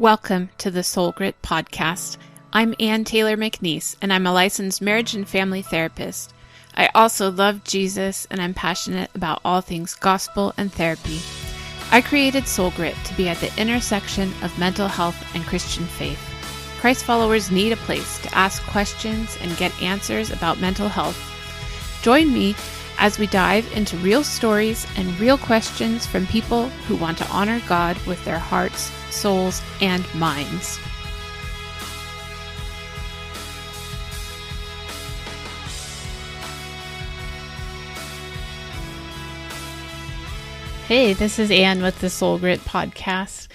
Welcome to the Soul Grit Podcast. I'm Ann Taylor McNeese, and I'm a licensed marriage and family therapist. I also love Jesus, and I'm passionate about all things gospel and therapy. I created Soul Grit to be at the intersection of mental health and Christian faith. Christ followers need a place to ask questions and get answers about mental health. Join me as we dive into real stories and real questions from people who want to honor God with their hearts, souls, and minds. Hey, this is Ann with the Soul Grit Podcast.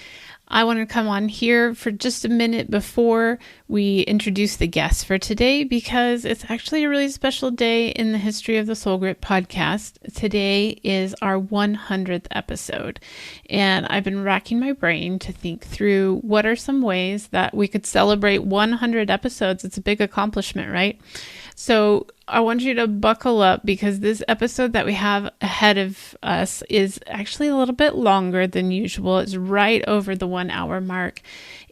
I want to come on here for just a minute before we introduce the guest for today because it's actually a really special day in the history of the Soul Grit Podcast. Today is our 100th episode, and I've been racking my brain to think through what are some ways that we could celebrate 100 episodes. It's a big accomplishment, right? So I want you to buckle up because this episode that we have ahead of us is actually a little bit longer than usual. It's right over the 1 hour mark.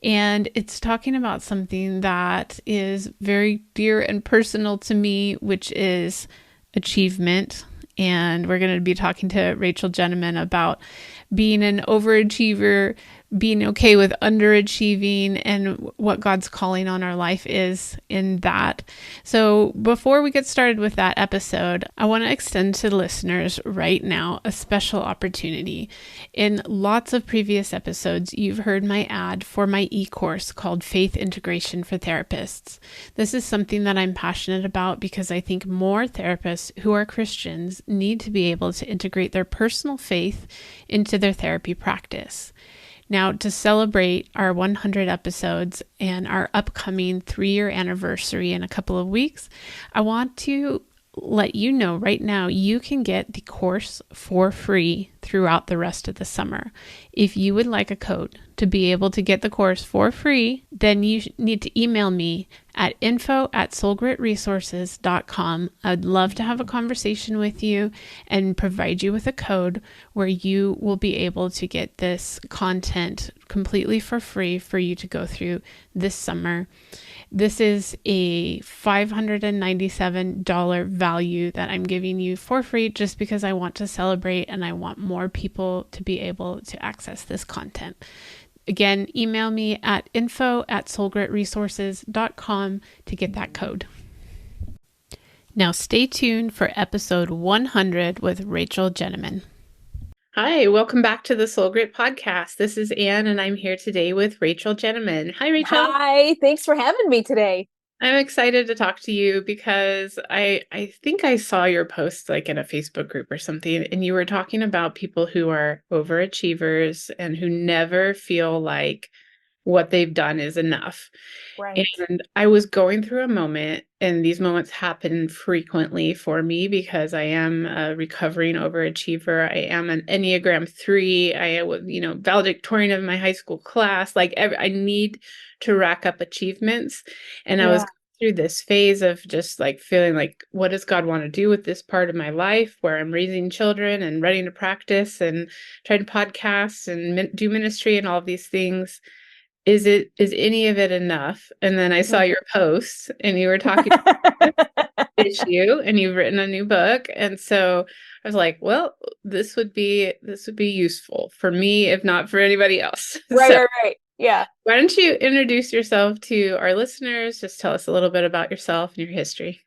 And it's talking about something that is very dear and personal to me, which is achievement. And we're going to be talking to Rachael Jenneman about being an overachiever, being okay with underachieving, and what God's calling on our life is in that. So before we get started with that episode, I want to extend to listeners right now a special opportunity. In lots of previous episodes, you've heard my ad for my e-course called Faith Integration for Therapists. This is something that I'm passionate about because I think more therapists who are Christians need to be able to integrate their personal faith into their therapy practice. Now, to celebrate our 100 episodes and our upcoming 3-year anniversary in a couple of weeks, I want to let you know right now you can get the course for free throughout the rest of the summer. If you would like a code to be able to get the course for free, then you need to email me at info@soulgritresources.com. I'd love to have a conversation with you and provide you with a code where you will be able to get this content completely for free for you to go through this summer. This is a $597 value that I'm giving you for free just because I want to celebrate and I want more people to be able to access this content. Again, email me at info@soulgritresources.com to get that code. Now stay tuned for episode 100 with Rachael Jenneman. Hi, welcome back to the Soul Grit Podcast. This is Ann, and I'm here today with Rachael Jenneman. Hi, Rachael. Hi, thanks for having me today. I'm excited to talk to you because I think I saw your post like in a Facebook group or something, and you were talking about people who are overachievers and who never feel like what they've done is enough. Right. And I was going through a moment, and these moments happen frequently for me because I am a recovering overachiever. I am an Enneagram 3. I was, valedictorian of my high school class. I need to rack up achievements. And I was going through this phase of just like feeling like, what does God want to do with this part of my life where I'm raising children and ready to practice and try to podcast and do ministry and all of these things? Is any of it enough? And then I saw your post and you were talking about issue and you've written a new book. And so I was like, well, this would be useful for me, if not for anybody else. Right. Yeah. Why don't you introduce yourself to our listeners? Just tell us a little bit about yourself and your history.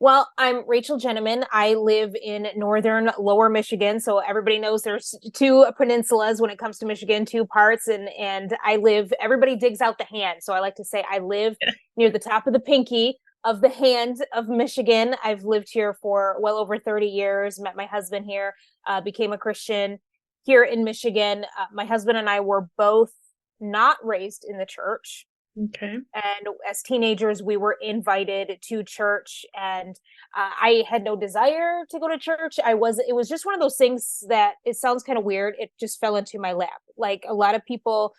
Well, I'm Rachael Jenneman. I live in northern lower Michigan. So everybody knows there's 2 peninsulas when it comes to Michigan, 2 parts. And everybody digs out the hand. So I like to say I live near the top of the pinky of the hand of Michigan. I've lived here for well over 30 years, met my husband here, became a Christian here in Michigan. My husband and I were both not raised in the church. Okay. And as teenagers, we were invited to church, and I had no desire to go to church. It was just one of those things that it sounds kind of weird. It just fell into my lap. Like a lot of people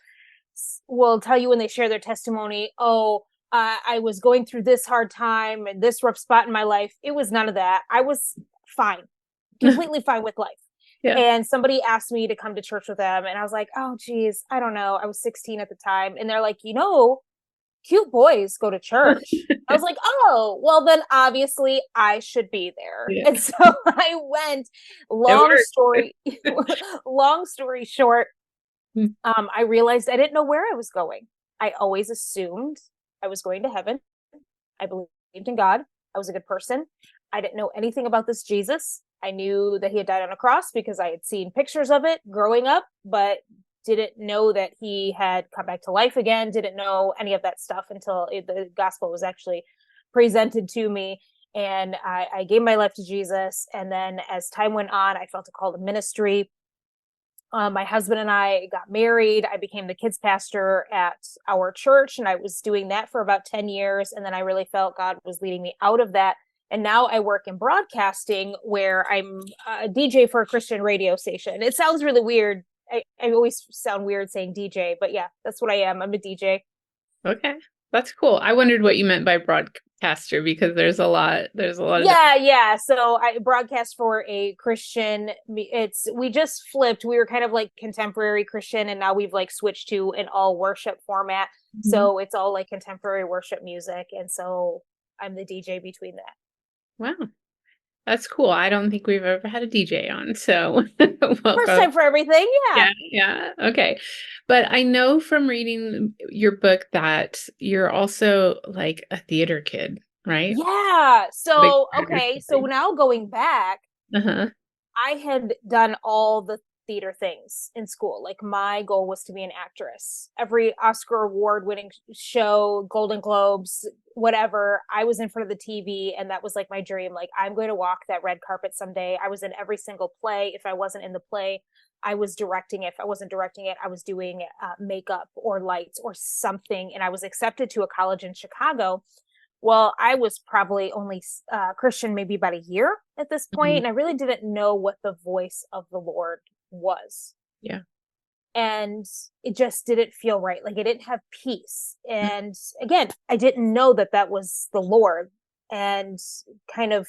will tell you when they share their testimony, I was going through this hard time and this rough spot in my life. It was none of that. I was fine, completely fine with life. Yeah. And somebody asked me to come to church with them. And I was like, oh, geez, I don't know. I was 16 at the time. And they're like, cute boys go to church. I was like, oh, well, then obviously I should be there. Yeah. And so I went. It Long worked. story, long story short, Mm. I realized I didn't know where I was going. I always assumed I was going to heaven. I believed in God. I was a good person. I didn't know anything about this Jesus. I knew that he had died on a cross because I had seen pictures of it growing up, but didn't know that he had come back to life again, didn't know any of that stuff until the gospel was actually presented to me. And I gave my life to Jesus. And then as time went on, I felt a call to ministry. My husband and I got married. I became the kids pastor at our church, and I was doing that for about 10 years. And then I really felt God was leading me out of that. And now I work in broadcasting, where I'm a DJ for a Christian radio station. It sounds really weird. I always sound weird saying DJ, but yeah, that's what I am. I'm a DJ. Okay. That's cool. I wondered what you meant by broadcaster because there's a lot of different. Yeah. So I broadcast for a Christian. We just flipped. We were kind of like contemporary Christian, and now we've like switched to an all worship format. Mhm. So it's all like contemporary worship music. And so I'm the DJ between that. Wow. That's cool. I don't think we've ever had a DJ on, so First welcome. time for everything. Yeah. Yeah, yeah. Okay. But I know from reading your book that you're also like a theater kid, right? Yeah. Big So, theater okay. So kid. now going back, Uh-huh. I had done all the theater things in school. Like my goal was to be an actress. Every Oscar award winning show, Golden Globes, whatever, I was in front of the TV, and that was like my dream. Like, I'm going to walk that red carpet someday. I was in every single play. If I wasn't in the play, I was directing it. If I wasn't directing it, I was doing makeup or lights or something. And I was accepted to a college in Chicago. Well, I was probably only Christian maybe about a year at this point, Mhm. and I really didn't know what the voice of the Lord was. Yeah. And it just didn't feel right. Like, I didn't have peace. Mm. And again, I didn't know that that was the Lord, and kind of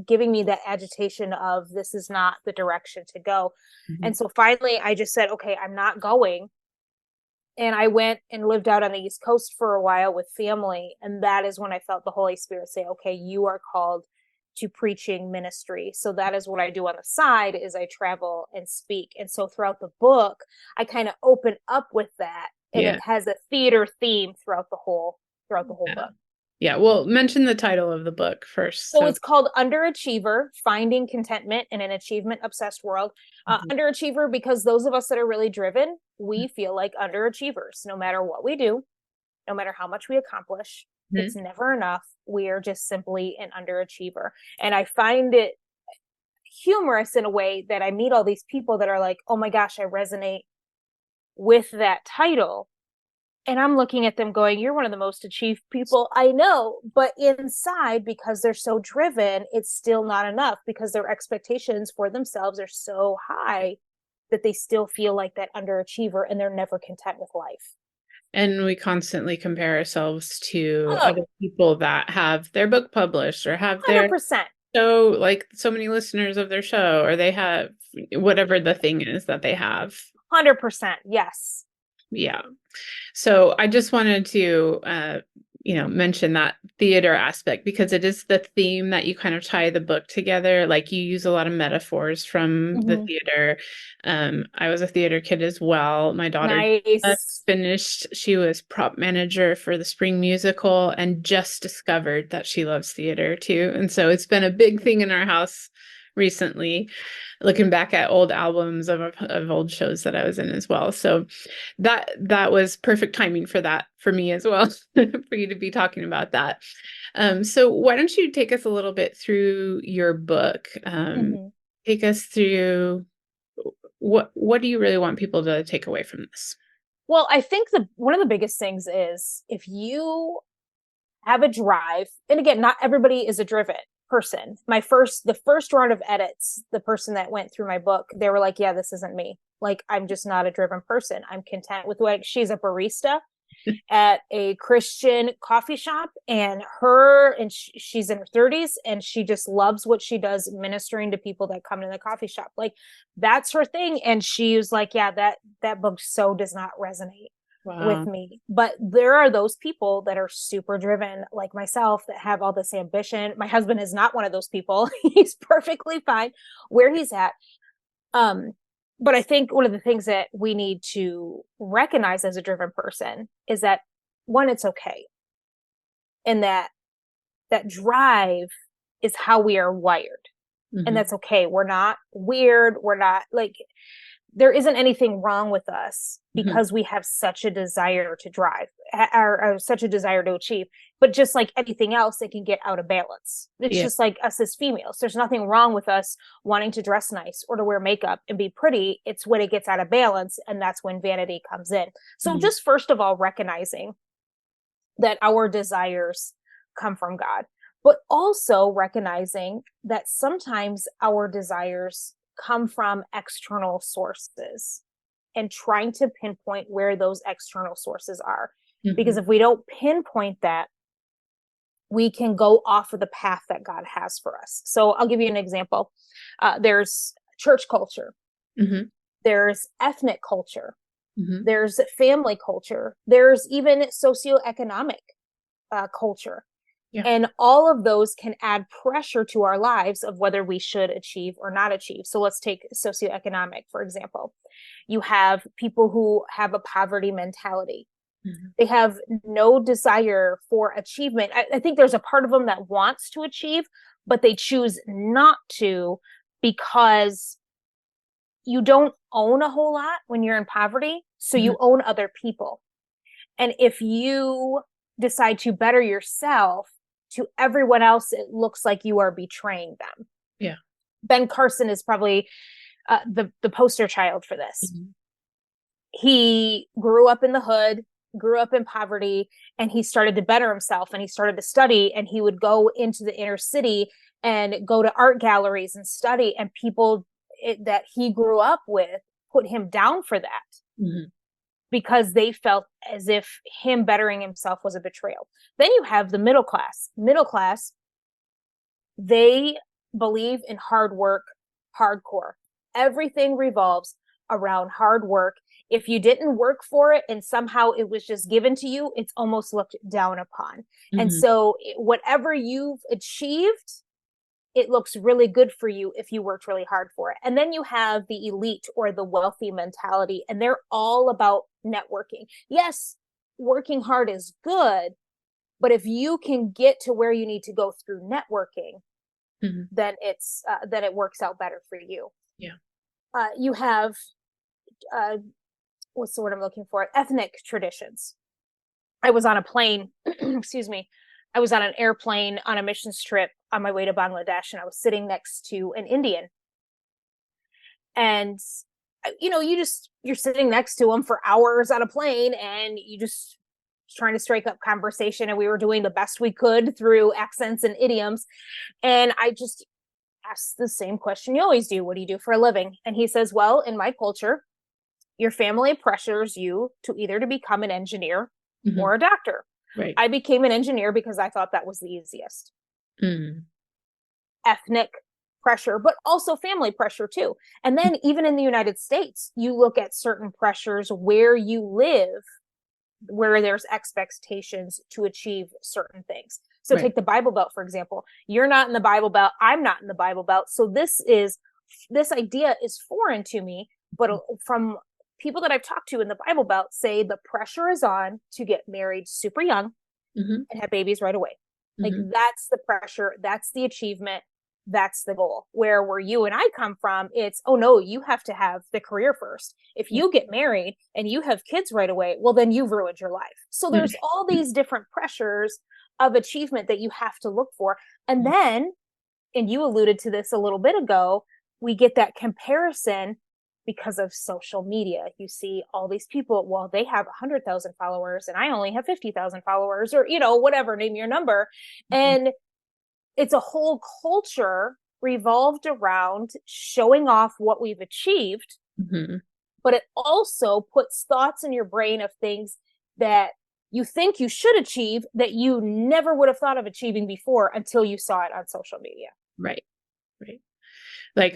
giving me that agitation of this is not the direction to go. Mhm. And so finally, I just said, okay, I'm not going. And I went and lived out on the East Coast for a while with family. And that is when I felt the Holy Spirit say, okay, you are called to preaching ministry. So that is what I do on the side, is I travel and speak. And so throughout the book, I kind of open up with that. And Yeah. it has a theater theme throughout the whole Yeah. book. Yeah. Well, mention the title of the book first. So So, it's called Underachiever, Finding Contentment in an Achievement Obsessed World. mhm. Underachiever, because those of us that are really driven, we feel like underachievers. No matter what we do, no matter how much we accomplish, it's Mhm. never enough. We are just simply an underachiever. And I find it humorous in a way that I meet all these people that are like, oh my gosh, I resonate with that title. And I'm looking at them going, you're one of the most achieved people I know. But inside, because they're so driven, it's still not enough, because their expectations for themselves are so high that they still feel like that underachiever, and they're never content with life. And we constantly compare ourselves to Oh, other people that have their book published or have their 100%. so many listeners of their show, or they have whatever the thing is that they have. 100%. Yes. Yeah. So I just wanted to, mention that theater aspect because it is the theme that you kind of tie the book together. Like you use a lot of metaphors from the Mm-hmm. theater. I was a theater kid as well. My daughter just Nice. finished. She was prop manager for the spring musical and just discovered that she loves theater too. And so it's been a big thing in our house recently, looking back at old albums of old shows that I was in as well. So that was perfect timing for that for me as well, for you to be talking about that. So why don't you take us a little bit through your book? Mm-hmm. Take us through what do you really want people to take away from this? Well, I think one of the biggest things is, if you have a drive, and again, not everybody is a driven person. The first round of edits, the person that went through my book, they were like, yeah, this isn't me. Like, I'm just not a driven person. I'm content with, like, she's a barista. at a Christian coffee shop, and she's in her 30s, and she just loves what she does, ministering to people that come in the coffee shop. Like, that's her thing. And she was like, yeah, that book so does not resonate with me. But there are those people that are super driven, like myself, that have all this ambition. My husband is not one of those people. He's perfectly fine where he's at. But I think one of the things that we need to recognize as a driven person is that, one, it's okay. And that drive is how we are wired. And that's okay. We're not weird. We're not like, there isn't anything wrong with us because we have such a desire to drive or such a desire to achieve. But just like anything else, it can get out of balance. It's just like us as females. There's nothing wrong with us wanting to dress nice or to wear makeup and be pretty. It's when it gets out of balance, and that's when vanity comes in. So just first of all, recognizing that our desires come from God, but also recognizing that sometimes our desires come from external sources, and trying to pinpoint where those external sources are. Because if we don't pinpoint that, we can go off of the path that God has for us. So I'll give you an example. There's church culture. There's ethnic culture. There's family culture. There's even socioeconomic culture. And all of those can add pressure to our lives of whether we should achieve or not achieve. So let's take socioeconomic, for example. You have people who have a poverty mentality. They have no desire for achievement. I think there's a part of them that wants to achieve, but they choose not to, because you don't own a whole lot when you're in poverty. So you own other people. And if you decide to better yourself, to everyone else, it looks like you are betraying them. Ben Carson is probably the poster child for this. He grew up in the hood, grew up in poverty, and he started to better himself, and he started to study, and he would go into the inner city and go to art galleries and study, and people that he grew up with put him down for that. Because they felt as if him bettering himself was a betrayal. Then you have the middle class. Middle class, they believe in hard work, hardcore. Everything revolves around hard work. If you didn't work for it and somehow it was just given to you, it's almost looked down upon. And so whatever you've achieved, it looks really good for you if you worked really hard for it. And then you have the elite or the wealthy mentality, and they're all about networking. Yes, working hard is good, but if you can get to where you need to go through networking, then it works out better for you. You have what's the word I'm looking for? Ethnic traditions. I was on a plane, excuse me. I was on an airplane on a missions trip on my way to Bangladesh, and I was sitting next to an Indian. And, you're sitting next to him for hours on a plane, and you just trying to strike up conversation. And we were doing the best we could through accents and idioms. And I just asked the same question you always do. What do you do for a living? And he says, well, in my culture, your family pressures you to either to become an engineer or a doctor. Right. I became an engineer because I thought that was the easiest. Ethnic pressure, but also family pressure too. And then even in the United States, you look at certain pressures where you live, where there's expectations to achieve certain things. So take the Bible Belt, for example. You're not in the Bible Belt. I'm not in the Bible Belt. So this idea is foreign to me, but from people that I've talked to in the Bible Belt say the pressure is on to get married super young and have babies right away. Like that's the pressure. That's the achievement. That's the goal. Where you and I come from, it's, oh no, you have to have the career first. If you get married and you have kids right away, well, then you've ruined your life. So there's all these different pressures of achievement that you have to look for. And then, and you alluded to this a little bit ago, we get that comparison because of social media. You see all these people, well, they have 100,000 followers and I only have 50,000 followers, or, whatever, name your number. And it's a whole culture revolved around showing off what we've achieved. But it also puts thoughts in your brain of things that you think you should achieve that you never would have thought of achieving before until you saw it on social media. Right. Right. Like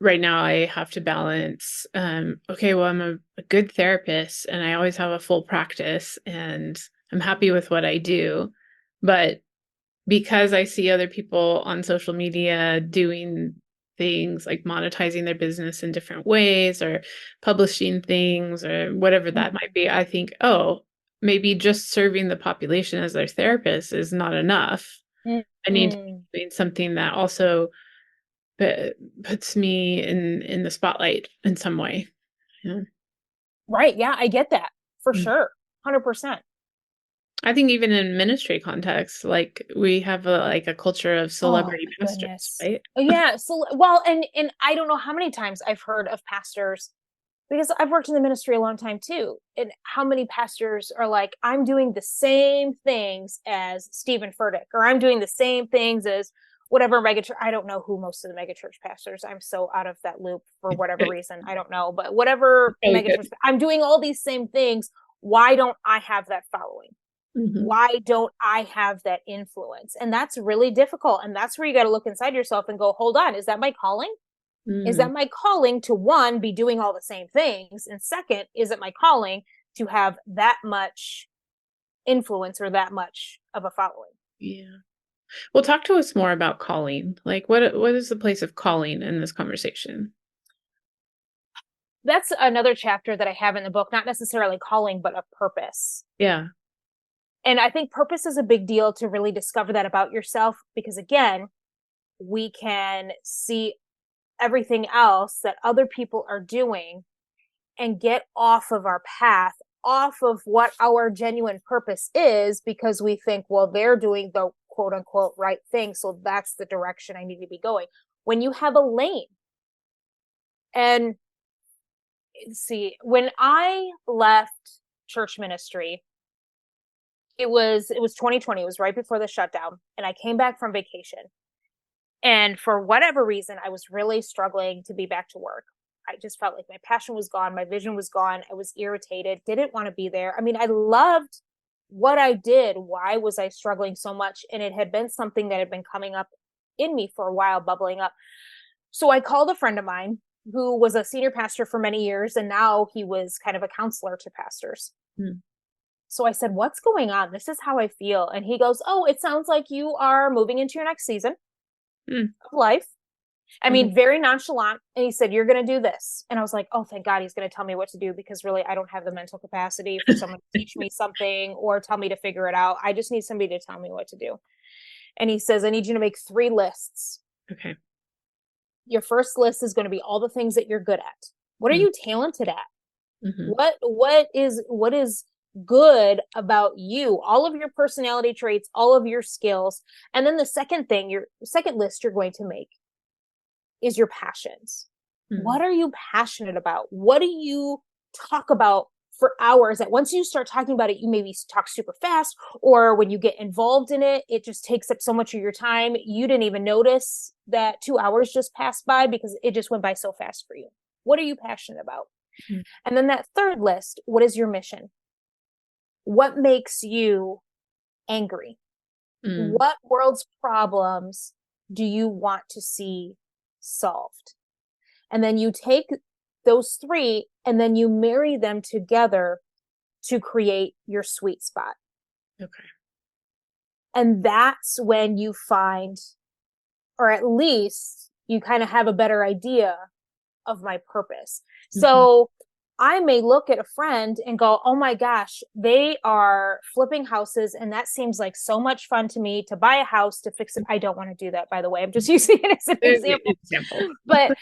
right now I have to balance, okay, well, I'm a good therapist and I always have a full practice and I'm happy with what I do. But because I see other people on social media doing things like monetizing their business in different ways or publishing things or whatever that might be, I think, oh, maybe just serving the population as their therapist is not enough. I need to be doing something that also puts me in the spotlight in some way. Yeah. Right. Yeah, I get that for Mm. sure. 100%. I think even in ministry contexts, like we have a culture of Oh celebrity my pastors, goodness. right? Yeah. So, well, and I don't know how many times I've heard of pastors, because I've worked in the ministry a long time too. And how many pastors are like, I'm doing the same things as Stephen Furtick, or I'm doing the same things as whatever megachurch. I don't know who most of the megachurch pastors. I'm so out of that loop for whatever reason. I don't know, but whatever Really megachurch, good. I'm doing all these same things. Why don't I have that following? Mm-hmm. Why don't I have that influence? And that's really difficult. And that's where you got to look inside yourself and go, hold on, is that my calling? Is Mm. that my calling to, one, be doing all the same things? And second, is it my calling to have that much influence or that much of a following? Yeah. Well, talk to us more about calling. Like what is the place of calling in this conversation? That's another chapter that I have in the book, not necessarily calling, but a purpose. Yeah. And I think purpose is a big deal to really discover that about yourself, because again, we can see everything else that other people are doing and get off of our path, off of what our genuine purpose is, because we think, well, they're doing the quote unquote right thing, so that's the direction I need to be going. When you have a lane, and see, when I left church ministry, it was 2020. It was right before the shutdown, and I came back from vacation. And for whatever reason, I was really struggling to be back to work. I just felt like my passion was gone. My vision was gone. I was irritated, didn't want to be there. I mean, I loved what I did. Why was I struggling so much? And it had been something that had been coming up in me for a while, bubbling up. So I called a friend of mine who was a senior pastor for many years, and now he was kind of a counselor to pastors. Mm. So I said, what's going on? This is how I feel. And he goes, oh, it sounds like you are moving into your next season Mm. of life. I Okay. mean, very nonchalant. And he said, you're going to do this. And I was like, oh, thank God he's going to tell me what to do, because really, I don't have the mental capacity for someone to teach me something or tell me to figure it out. I just need somebody to tell me what to do. And he says, I need you to make 3 lists. Okay. Your first list is going to be all the things that you're good at. What are Mm. you talented at? Mm-hmm. What is good about you, all of your personality traits, all of your skills. And then the second thing, your second list you're going to make is your passions. Mm. What are you passionate about? What do you talk about for hours? That once you start talking about it, you maybe talk super fast, or when you get involved in it, it just takes up so much of your time. You didn't even notice that 2 hours just passed by because it just went by so fast for you. What are you passionate about? Mm. And then that third list, what is your mission? What makes you angry? Mm. What world's problems do you want to see solved? And then you take those 3 and then you marry them together to create your sweet spot. Okay. And that's when you find, or at least you kind of have a better idea of my purpose. Mm-hmm. So I may look at a friend and go, oh my gosh, they are flipping houses. And that seems like so much fun to me, to buy a house, to fix it. I don't want to do that, by the way. I'm just using it as an example. But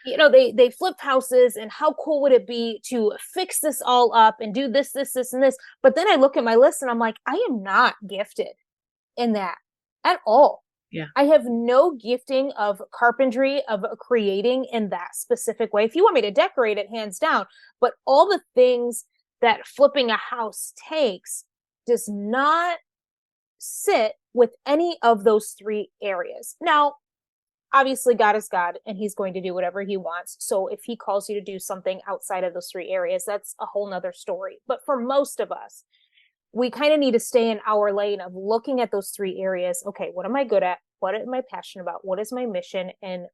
they flip houses, and how cool would it be to fix this all up and do this, and this. But then I look at my list and I'm like, I am not gifted in that at all. Yeah. I have no gifting of carpentry, of creating in that specific way. If you want me to decorate it, hands down. But all the things that flipping a house takes does not sit with any of those 3 areas. Now, obviously, God is God, and he's going to do whatever he wants. So if he calls you to do something outside of those 3 areas, that's a whole nother story. But for most of us, we kind of need to stay in our lane of looking at those three areas. Okay, what am I good at? What am I passionate about? What is my mission? And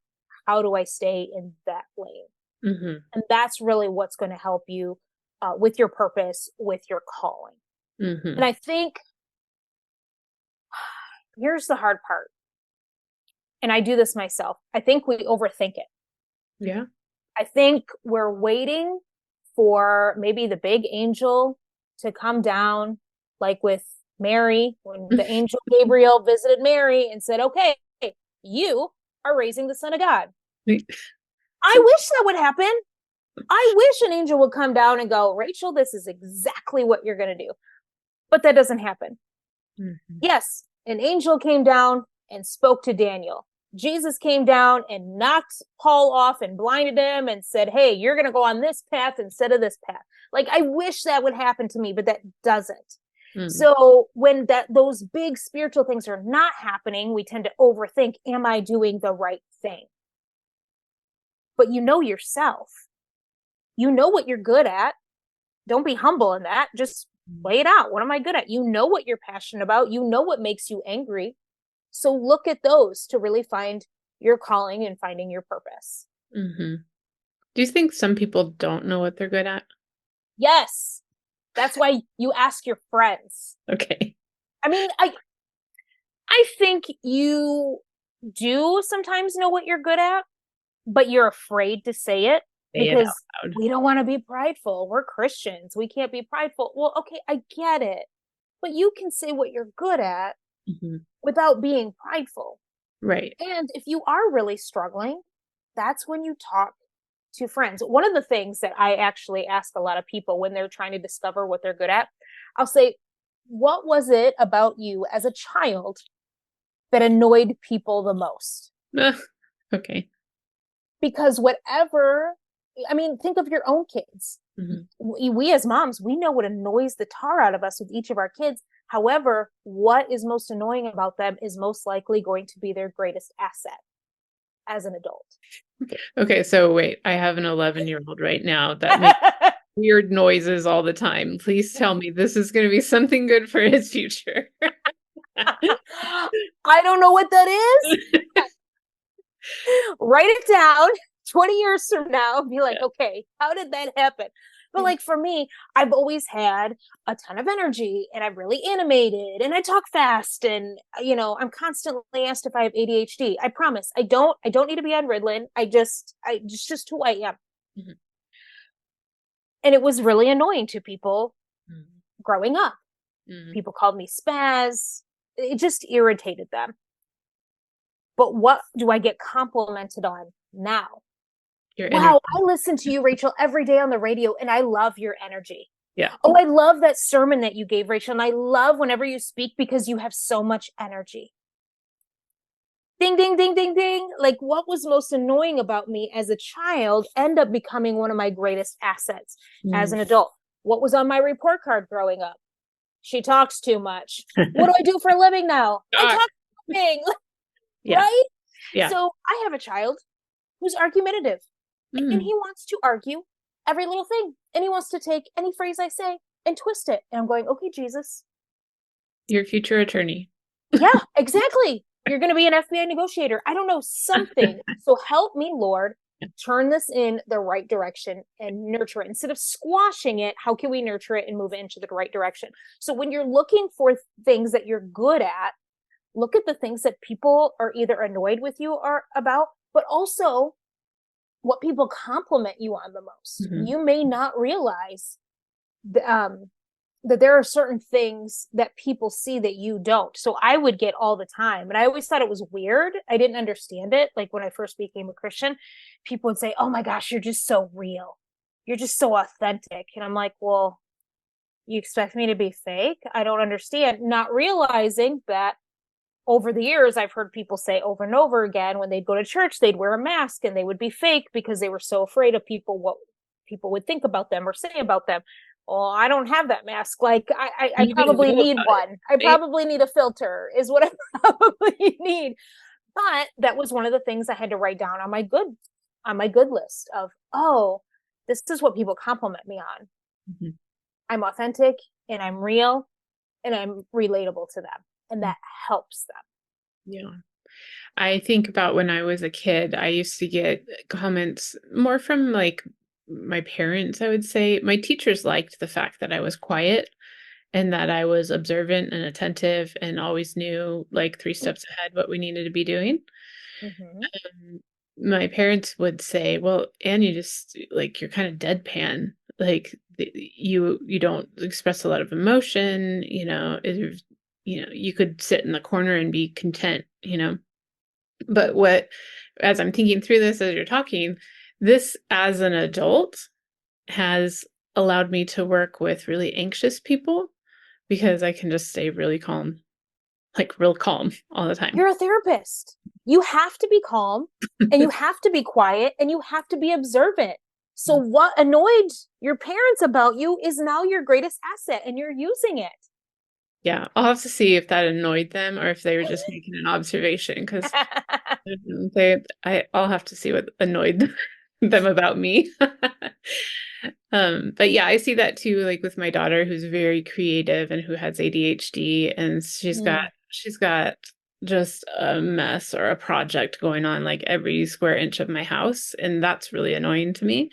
how do I stay in that lane? Mm-hmm. And that's really what's going to help you with your purpose, with your calling. Mm-hmm. And I think here's the hard part. And I do this myself. I think we overthink it. Yeah. I think we're waiting for maybe the big angel to come down, like with Mary, when the angel Gabriel visited Mary and said, okay, you are raising the Son of God. I wish that would happen. I wish an angel would come down and go, Rachel, this is exactly what you're going to do. But that doesn't happen. Mm-hmm. Yes, an angel came down and spoke to Daniel. Jesus came down and knocked Paul off and blinded him and said, hey, you're going to go on this path instead of this path. Like, I wish that would happen to me, but that doesn't. Mm. So when those big spiritual things are not happening, we tend to overthink, am I doing the right thing? But you know yourself. You know what you're good at. Don't be humble in that. Just lay it out. What am I good at? You know what you're passionate about. You know what makes you angry. So look at those to really find your calling and finding your purpose. Mm-hmm. Do you think some people don't know what they're good at? Yes. That's why you ask your friends. Okay. I mean, I think you do sometimes know what you're good at, but you're afraid to say it because we don't want to be prideful. We're Christians. We can't be prideful. Well, okay, I get it. But you can say what you're good at without being prideful. Right. And if you are really struggling, that's when you talk to friends. One of the things that I actually ask a lot of people when they're trying to discover what they're good at, I'll say, what was it about you as a child that annoyed people the most? Okay. Because think of your own kids. Mm-hmm. We as moms, we know what annoys the tar out of us with each of our kids. However, what is most annoying about them is most likely going to be their greatest asset as an adult. Okay, so wait, I have an 11-year-old right now that makes weird noises all the time. Please tell me this is going to be something good for his future. I don't know what that is. Write it down 20 years from now. Be like, okay, how did that happen? But like for me, I've always had a ton of energy and I'm really animated and I talk fast and, I'm constantly asked if I have ADHD. I promise I don't need to be on Ritalin. It's just who I am. Mm-hmm. And it was really annoying to people growing up. Mm-hmm. People called me spaz. It just irritated them. But what do I get complimented on now? Wow, I listen to you, Rachel, every day on the radio, and I love your energy. Yeah. Oh, I love that sermon that you gave, Rachel, and I love whenever you speak because you have so much energy. Ding, ding, ding, ding, ding. Like, what was most annoying about me as a child ended up becoming one of my greatest assets as an adult. What was on my report card growing up? She talks too much. What do I do for a living now? I talk for a living. Yeah. Right? Yeah. So I have a child who's argumentative. And he wants to argue every little thing. And he wants to take any phrase I say and twist it. And I'm going, okay, Jesus. Your future attorney. Yeah, exactly. You're going to be an FBI negotiator. I don't know, something. So help me, Lord, turn this in the right direction and nurture it. Instead of squashing it, how can we nurture it and move it into the right direction? So when you're looking for things that you're good at, look at the things that people are either annoyed with you or about, but also what people compliment you on the most. Mm-hmm. You may not realize that there are certain things that people see that you don't. So I would get all the time, and I always thought it was weird. I didn't understand it. Like when I first became a Christian, people would say, oh my gosh, you're just so real. You're just so authentic. And I'm like, well, you expect me to be fake? I don't understand. Not realizing that over the years, I've heard people say over and over again, when they'd go to church, they'd wear a mask and they would be fake because they were so afraid of what people would think about them or say about them. Well, I don't have that mask. Like I probably need one. I probably need a filter is what I probably need. But that was one of the things I had to write down on my good list of, oh, this is what people compliment me on. Mm-hmm. I'm authentic and I'm real. and I'm relatable to them, and that helps them. Yeah. I think about when I was a kid, I used to get comments more from like my parents, I would say. My teachers liked the fact that I was quiet and that I was observant and attentive and always knew like 3 steps ahead what we needed to be doing. Mm-hmm. Um, my parents would say, "Well, Anne, you just like you're kind of deadpan. Like you don't express a lot of emotion, you could sit in the corner and be content, you know." But as I'm thinking through this as you're talking, this as an adult has allowed me to work with really anxious people because I can just stay really calm, like real calm all the time. You're a therapist. You have to be calm, and you have to be quiet, and you have to be observant. So what annoyed your parents about you is now your greatest asset, and you're using it. Yeah, I'll have to see if that annoyed them or if they were just making an observation because I'll have to see what annoyed them about me. But yeah, I see that too, like with my daughter who's very creative and who has ADHD, and Mm. she's got just a mess or a project going on like every square inch of my house, and that's really annoying to me.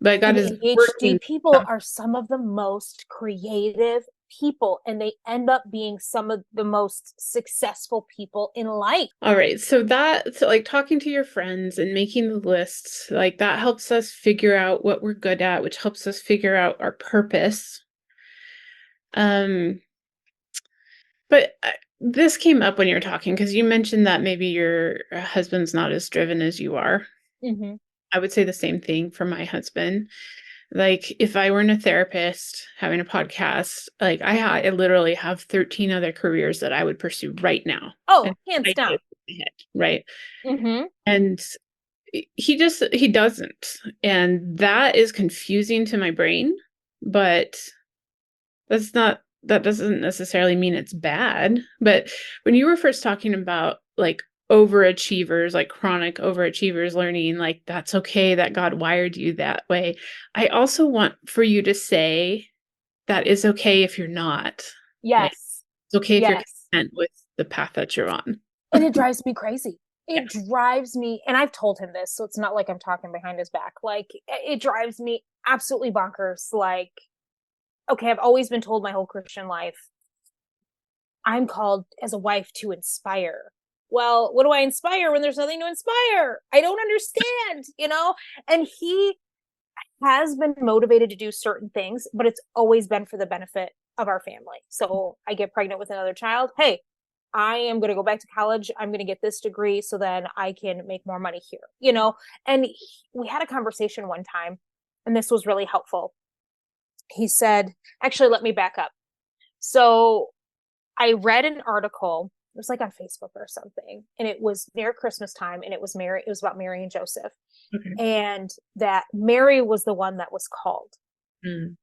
But God And is ADHD working. people are some of the most creative people, and they end up being some of the most successful people in life. All right. So like talking to your friends and making the lists, like that helps us figure out what we're good at, which helps us figure out our purpose. Um, but this came up when you were talking because you mentioned that maybe your husband's not as driven as you are. Mm-hmm. I would say the same thing for my husband. Like if I weren't a therapist having a podcast, like I literally have 13 other careers that I would pursue right now. Oh, And hands I down. did in my head, right? Mm-hmm. And he doesn't. And that is confusing to my brain, but that doesn't necessarily mean it's bad. But when you were first talking about like overachievers, like chronic overachievers learning, like that's okay that God wired you that way. I also want for you to say that is okay if you're not. Right? Yes. It's okay if you're Yes. content with the path that you're on. And it drives me crazy. Yeah. It drives me, and I've told him this, so it's not like I'm talking behind his back. Like, it drives me absolutely bonkers. Like, okay, I've always been told my whole Christian life, I'm called as a wife to inspire. Well, what do I inspire when there's nothing to inspire? I don't understand, you know? And he has been motivated to do certain things, but it's always been for the benefit of our family. So I get pregnant with another child. Hey, I am going to go back to college. I'm going to get this degree so then I can make more money here, you know? And we had a conversation one time, and this was really helpful. He said, actually, let me back up. So I read an article, it was like on Facebook or something, and it was near Christmas time, and it was about Mary and Joseph. Okay. And that Mary was the one that was called. Mm.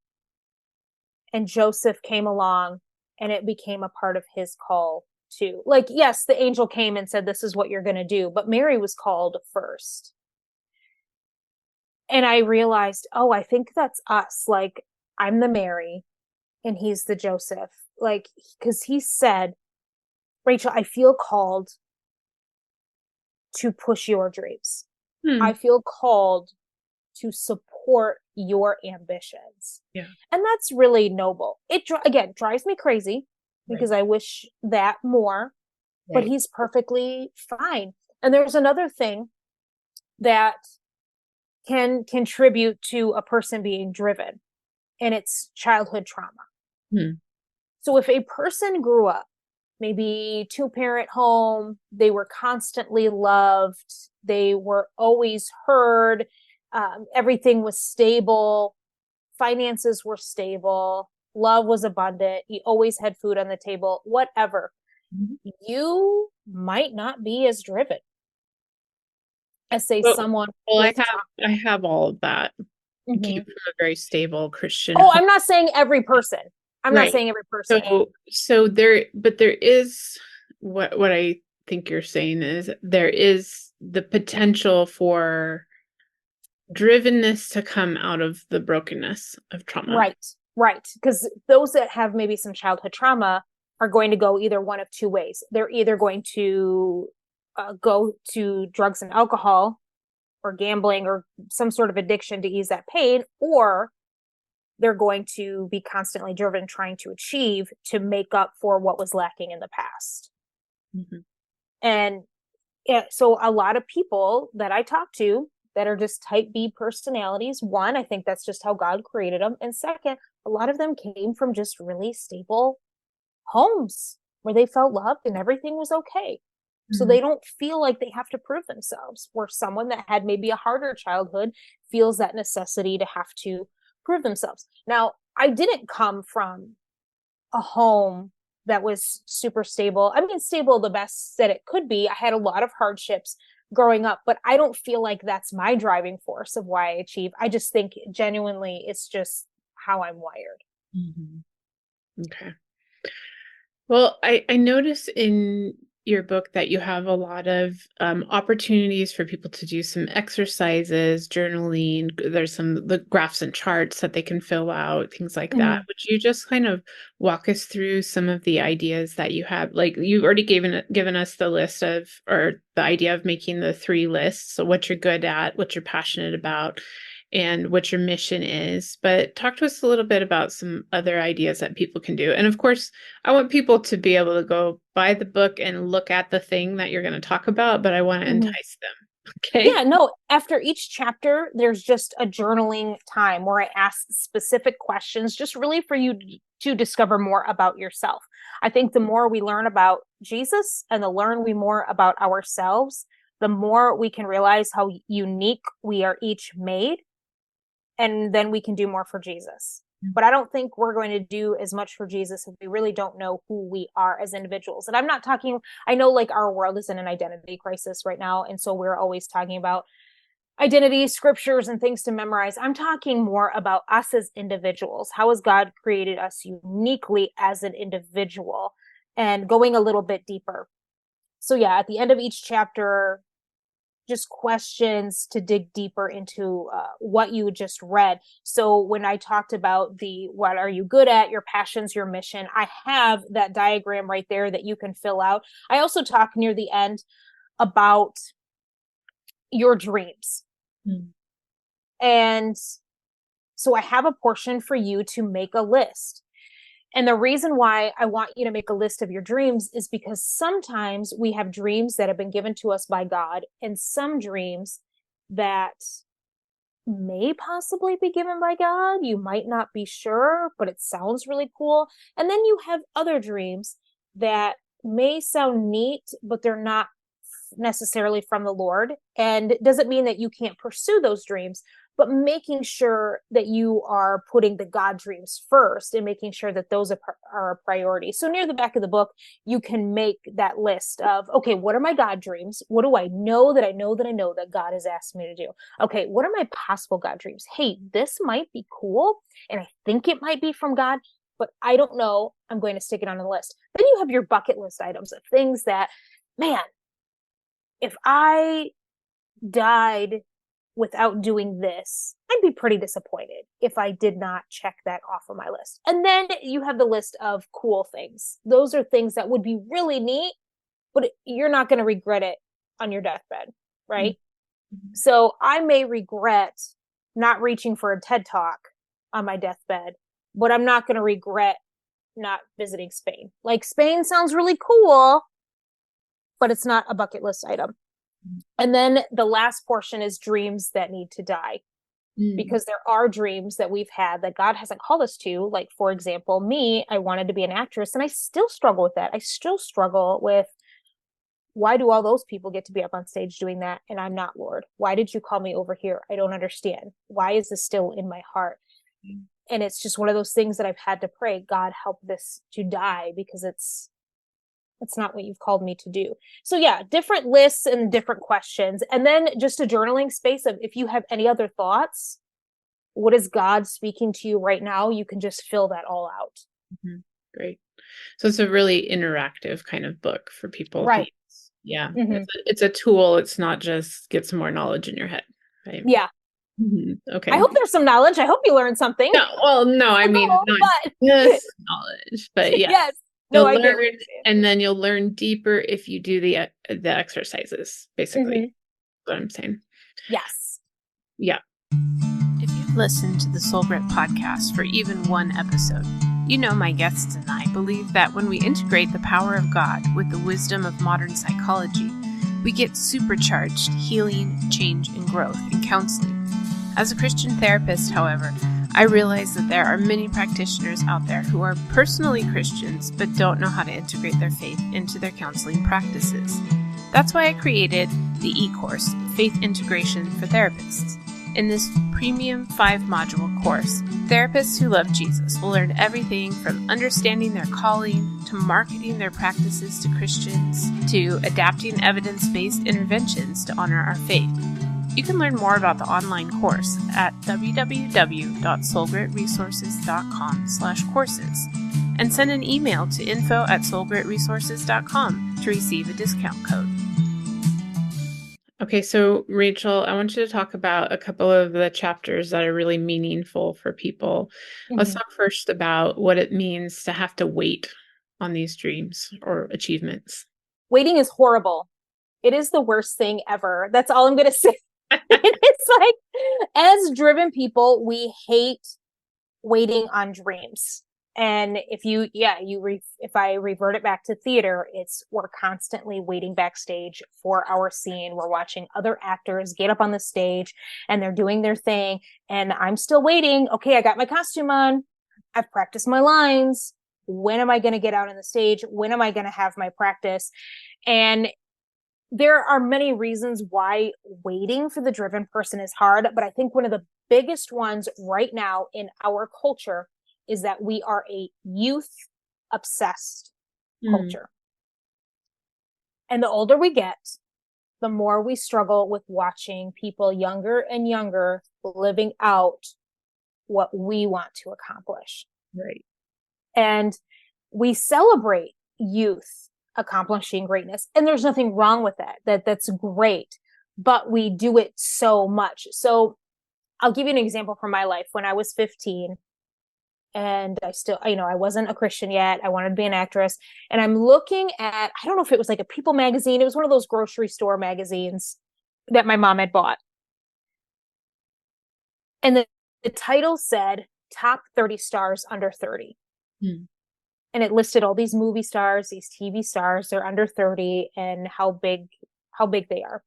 And Joseph came along, and it became a part of his call too. Like, yes, the angel came and said, this is what you're going to do, but Mary was called first. And I realized, oh, I think that's us. Like, I'm the Mary and he's the Joseph. Like, because he said, Rachel, I feel called to push your dreams. Hmm. I feel called to support your ambitions. Yeah. And that's really noble. It, again, drives me crazy Right. because I wish that more, but Right. he's perfectly fine. And there's another thing that can contribute to a person being driven, and it's childhood trauma. Hmm. So if a person grew up maybe two-parent home, they were constantly loved, they were always heard, everything was stable, finances were stable, love was abundant, you always had food on the table, whatever, Mhm. you might not be as driven as say Well, someone well, with trauma. I have all of that. I came Mm-hmm. from a very stable Christian Oh, home. I'm not saying every person. I'm not Right. saying every person. So there is what I think you're saying is there is the potential for drivenness to come out of the brokenness of trauma. Right. Right. Because those that have maybe some childhood trauma are going to go either one of two ways. They're either going to go to drugs and alcohol or gambling or some sort of addiction to ease that pain, or they're going to be constantly driven trying to achieve to make up for what was lacking in the past. Mm-hmm. And yeah, so a lot of people that I talk to that are just type B personalities, one, I think that's just how God created them. And second, a lot of them came from just really stable homes where they felt loved and everything was okay. So they don't feel like they have to prove themselves, where someone that had maybe a harder childhood feels that necessity to have to prove themselves. Now, I didn't come from a home that was super stable. I mean, stable the best that it could be. I had a lot of hardships growing up, but I don't feel like that's my driving force of why I achieve. I just think genuinely it's just how I'm wired. Mm-hmm. Okay. Well, I notice in your book that you have a lot of opportunities for people to do some exercises, journaling. There's the graphs and charts that they can fill out, things like that. Mm-hmm. Would you just kind of walk us through some of the ideas that you have? Like you've already given us the list of, or the idea of making the 3 lists. So what you're good at, what you're passionate about, and what your mission is. But talk to us a little bit about some other ideas that people can do. And of course, I want people to be able to go buy the book and look at the thing that you're going to talk about, but I want to entice them. Okay. Yeah, no, after each chapter, there's just a journaling time where I ask specific questions, just really for you to discover more about yourself. I think the more we learn about Jesus and the learn we more about ourselves, the more we can realize how unique we are each made, and then we can do more for Jesus. But I don't think we're going to do as much for Jesus if we really don't know who we are as individuals. And I'm not talking, I know like our world is in an identity crisis right now. And so we're always talking about identity, scriptures, and things to memorize. I'm talking more about us as individuals. How has God created us uniquely as an individual, and going a little bit deeper. So, yeah, at the end of each chapter, just questions to dig deeper into what you just read. So when I talked about what are you good at, your passions, your mission, I have that diagram right there that you can fill out. I also talk near the end about your dreams. And so I have a portion for you to make a list. And the reason why I want you to make a list of your dreams is because sometimes we have dreams that have been given to us by God, and some dreams that may possibly be given by God. You might not be sure, but it sounds really cool. And then you have other dreams that may sound neat, but they're not necessarily from the Lord. And it doesn't mean that you can't pursue those dreams, but making sure that you are putting the God dreams first and making sure that those are a priority. So near the back of the book, you can make that list of, okay, what are my God dreams? What do I know that I know that I know that God has asked me to do? Okay, what are my possible God dreams? Hey, this might be cool, and I think it might be from God, but I don't know. I'm going to stick it on the list. Then you have your bucket list items of things that, man, if I died without doing this, I'd be pretty disappointed if I did not check that off of my list. And then you have the list of cool things. Those are things that would be really neat, but you're not going to regret it on your deathbed, right? Mm-hmm. So I may regret not reaching for a TED Talk on my deathbed, but I'm not going to regret not visiting Spain. Like, Spain sounds really cool, but it's not a bucket list item. And then the last portion is dreams that need to die. Because there are dreams that we've had that God hasn't called us to. Like, for example, me, I wanted to be an actress, and I still struggle with that. I still struggle with, why do all those people get to be up on stage doing that and I'm not, Lord? Why did you call me over here? I don't understand. Why is this still in my heart? And it's just one of those things that I've had to pray, God, help this to die, because it's not what you've called me to do. So yeah, different lists and different questions. And then just a journaling space of, if you have any other thoughts, what is God speaking to you right now? You can just fill that all out. Mm-hmm. Great. So it's a really interactive kind of book for people. Right. Yeah. Mm-hmm. It's a tool. It's not just get some more knowledge in your head. Right. Yeah. I Okay. hope there's some knowledge. I hope you learned something. No, well, no, I mean, not But just knowledge, but yes, yes, no, you'll I get learn, what you're saying. and then you'll learn deeper if you do the exercises, basically. Mhm. What I'm saying. Yes. Yeah. If you've listened to the Soul Grit podcast for even one episode, you know my guests and I believe that when we integrate the power of God with the wisdom of modern psychology, we get supercharged healing, change, and growth in counseling. As a Christian therapist, however, I realize that there are many practitioners out there who are personally Christians but don't know how to integrate their faith into their counseling practices. That's why I created the e-course, Faith Integration for Therapists. In this premium 5-module course, therapists who love Jesus will learn everything from understanding their calling, to marketing their practices to Christians, to adapting evidence-based interventions to honor our faith. You can learn more about the online course at www.soulgritresources.com/courses and send an email to info@soulgritresources.com to receive a discount code. Okay, so Rachel, I want you to talk about a couple of the chapters that are really meaningful for people. Let's talk first about what it means to have to wait on these dreams or achievements. Waiting is horrible. It is the worst thing ever. That's all I'm going to say. It's like, as driven people, we hate waiting on dreams. And if I revert it back to theater, we're constantly waiting backstage for our scene. We're watching other actors get up on the stage and they're doing their thing. And I'm still waiting. Okay, I got my costume on. I've practiced my lines. When am I going to get out on the stage? When am I going to have my practice? And there are many reasons why waiting for the driven person is hard, but I think one of the biggest ones right now in our culture is that we are a youth obsessed culture. And the older we get, the more we struggle with watching people younger and younger living out what we want to accomplish. Right. And we celebrate youth accomplishing greatness. And there's nothing wrong with that. That's great. But we do it so much. So I'll give you an example from my life. When I was 15, and I wasn't a Christian yet. I wanted to be an actress. And I'm looking at, I don't know if it was like a People magazine. It was one of those grocery store magazines that my mom had bought. And the title said, Top 30 Stars Under 30. And it listed all these movie stars, these TV stars, they're under 30 and how big they are.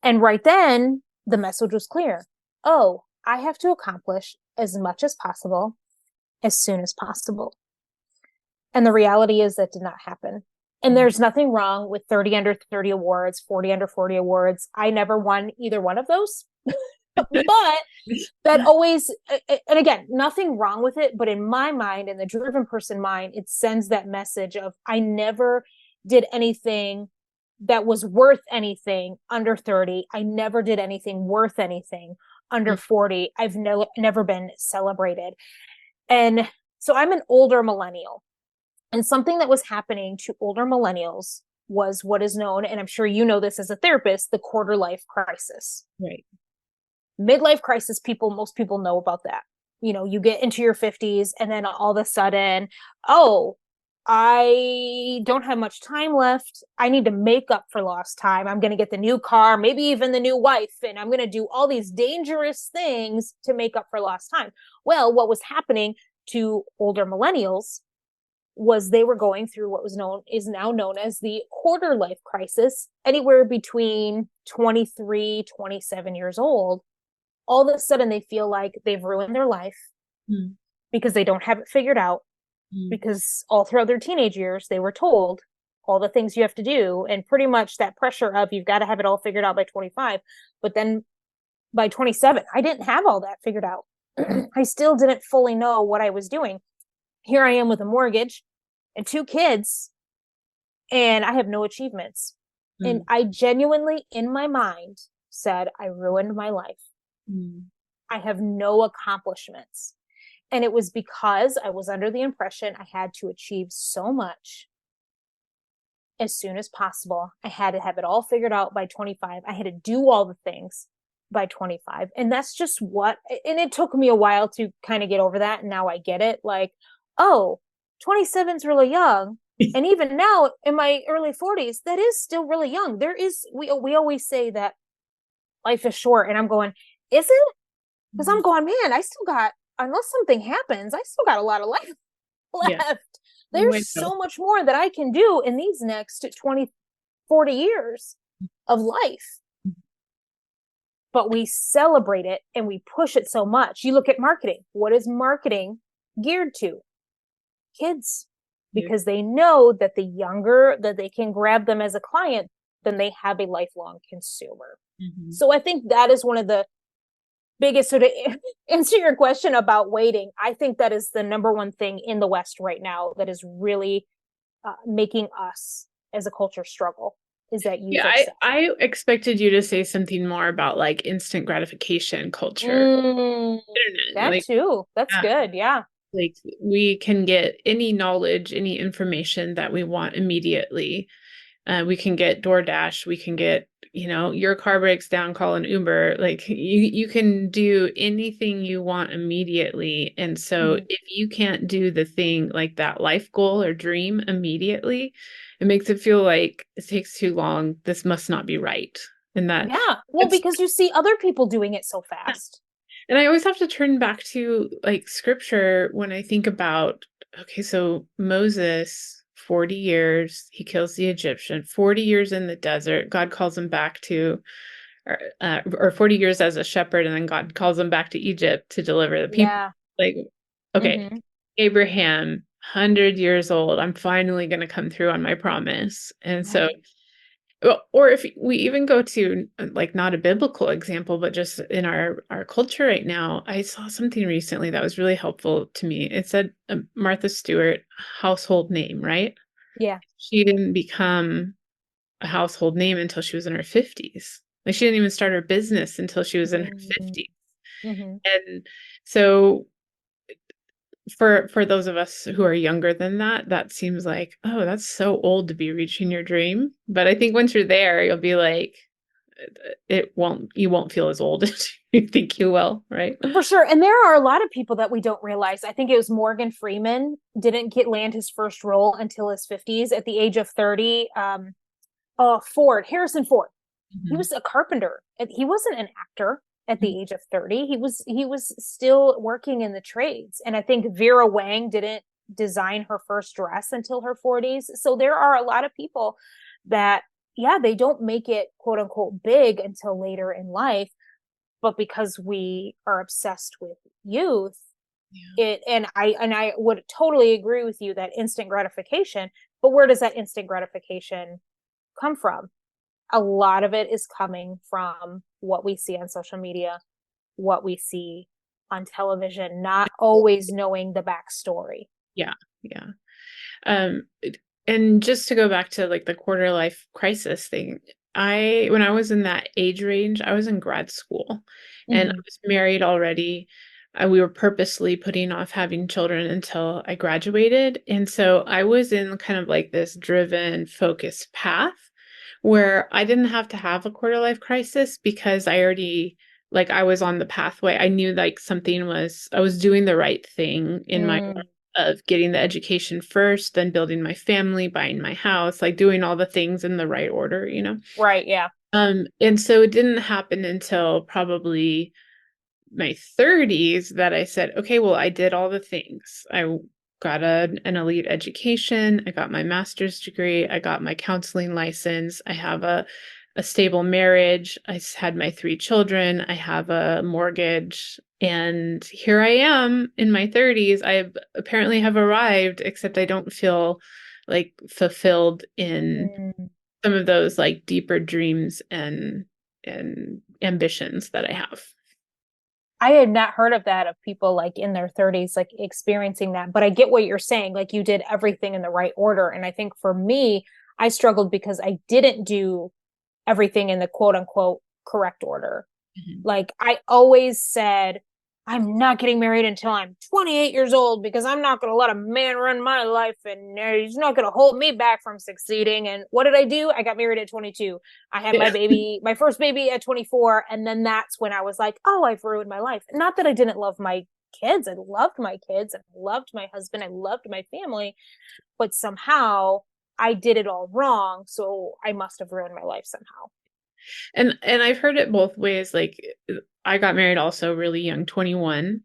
And right then the message was clear. Oh, I have to accomplish as much as possible, as soon as possible. And the reality is that did not happen. And there's nothing wrong with 30 under 30 awards, 40 under 40 awards. I never won either one of those. But that always, and again, nothing wrong with it, but in my mind, in the driven person mind, it sends that message of, I never did anything that was worth anything under 30. I never did anything worth anything under 40. I've never been celebrated. And so I'm an older millennial, and something that was happening to older millennials was what is known, and I'm sure you know this as a therapist, the quarter life crisis. Right. Midlife crisis, most people know about that. You get into your 50s and then all of a sudden, oh, I don't have much time left. I need to make up for lost time. I'm going to get the new car, maybe even the new wife, and I'm going to do all these dangerous things to make up for lost time. Well, what was happening to older millennials was they were going through what is now known as the quarter life crisis, anywhere between 23, 27 years old. All of a sudden they feel like they've ruined their life because they don't have it figured out. Because all throughout their teenage years, they were told all the things you have to do, and pretty much that pressure of you've got to have it all figured out by 25. But then by 27, I didn't have all that figured out. I still didn't fully know what I was doing. Here I am with a mortgage and 2 kids, and I have no achievements. And I genuinely, in my mind, said, I ruined my life. I have no accomplishments. And it was because I was under the impression I had to achieve so much as soon as possible. I had to have it all figured out by 25. I had to do all the things. by 25. And that's just and it took me a while to kind of get over that. And now I get it. Like, oh, 27 is really young. And even now in my early 40s, that is still really young. We always say that life is short. And I'm going, is it? Because I'm going, man, I still got, unless something happens, I still got a lot of life Yeah. left. There's so much more that I can do in these next 20, 40 years of life. But we celebrate it and we push it so much. You look at marketing. What is marketing geared to? Kids. Because they know that the younger that they can grab them as a client, then they have a lifelong consumer. Mm-hmm. So I think that is one of the biggest, sort of answer your question about waiting. I think that is the number one thing in the West right now that is really making us as a culture struggle. Is that you? Yeah, I expected you to say something more about like instant gratification culture. That like, too. That's good. Yeah. Like we can get any knowledge, any information that we want immediately. We can get DoorDash. We can get, your car breaks down, call an Uber. Like you can do anything you want immediately. And so if you can't do the thing like that life goal or dream immediately, it makes it feel like it takes too long. This must not be right. And that, well, because you see other people doing it so fast. And I always have to turn back to like scripture when I think about, okay, so Moses, 40 years, he kills the Egyptian, 40 years in the desert, God calls him back to, or 40 years as a shepherd, and then God calls him back to Egypt to deliver the people. Yeah. Like, okay, Abraham, 100 years old, I'm finally going to come through on my promise. And so, or if we even go to like not a biblical example, but just in our culture right now, I saw something recently that was really helpful to me. It said Martha Stewart, household name, right? Yeah. She didn't become a household name until she was in her 50s. Like she didn't even start her business until she was in her 50s. And so for those of us who are younger than that, that seems like, oh, that's so old to be reaching your dream. But I think once you're there, you'll be like, you won't feel as old as you think you will, right? For sure. And there are a lot of people that we don't realize. I think it was Morgan Freeman didn't land his first role until his 50s at the age of 30. Harrison Ford. He was a carpenter. He wasn't an actor at the age of 30. He was still working in the trades. And I think Vera Wang didn't design her first dress until her 40s. So there are a lot of people that, they don't make it quote unquote big until later in life. But because we are obsessed with youth, and I would totally agree with you that instant gratification, but where does that instant gratification come from? A lot of it is coming from what we see on social media, what we see on television, not always knowing the backstory. Yeah. And just to go back to like the quarter life crisis thing, when I was in that age range, I was in grad school and I was married already. We were purposely putting off having children until I graduated. And so I was in kind of like this driven, focused path where I didn't have to have a quarter life crisis because I already, like, I was on the pathway. I knew like I was doing the right thing in my of getting the education first, then building my family, buying my house, like doing all the things in the right order, Right. Yeah. And so it didn't happen until probably my 30s that I said, okay, well, I did all the things. I got an elite education. I got my master's degree. I got my counseling license. I have a stable marriage. I had my 3 children. I have a mortgage. And here I am in my 30s. I apparently have arrived, except I don't feel like fulfilled in some of those like deeper dreams and ambitions that I have. I had not heard of that, of people like in their 30s, like experiencing that. But I get what you're saying. Like you did everything in the right order. And I think for me, I struggled because I didn't do everything in the quote unquote correct order. Like I always said, I'm not getting married until I'm 28 years old because I'm not going to let a man run my life and he's not going to hold me back from succeeding. And what did I do? I got married at 22. I had Yeah. my first baby at 24. And then that's when I was like, oh, I've ruined my life. Not that I didn't love my kids. I loved my kids and I loved my husband. I loved my family, but somehow I did it all wrong. So I must have ruined my life somehow. And I've heard it both ways. Like I got married also really young, 21,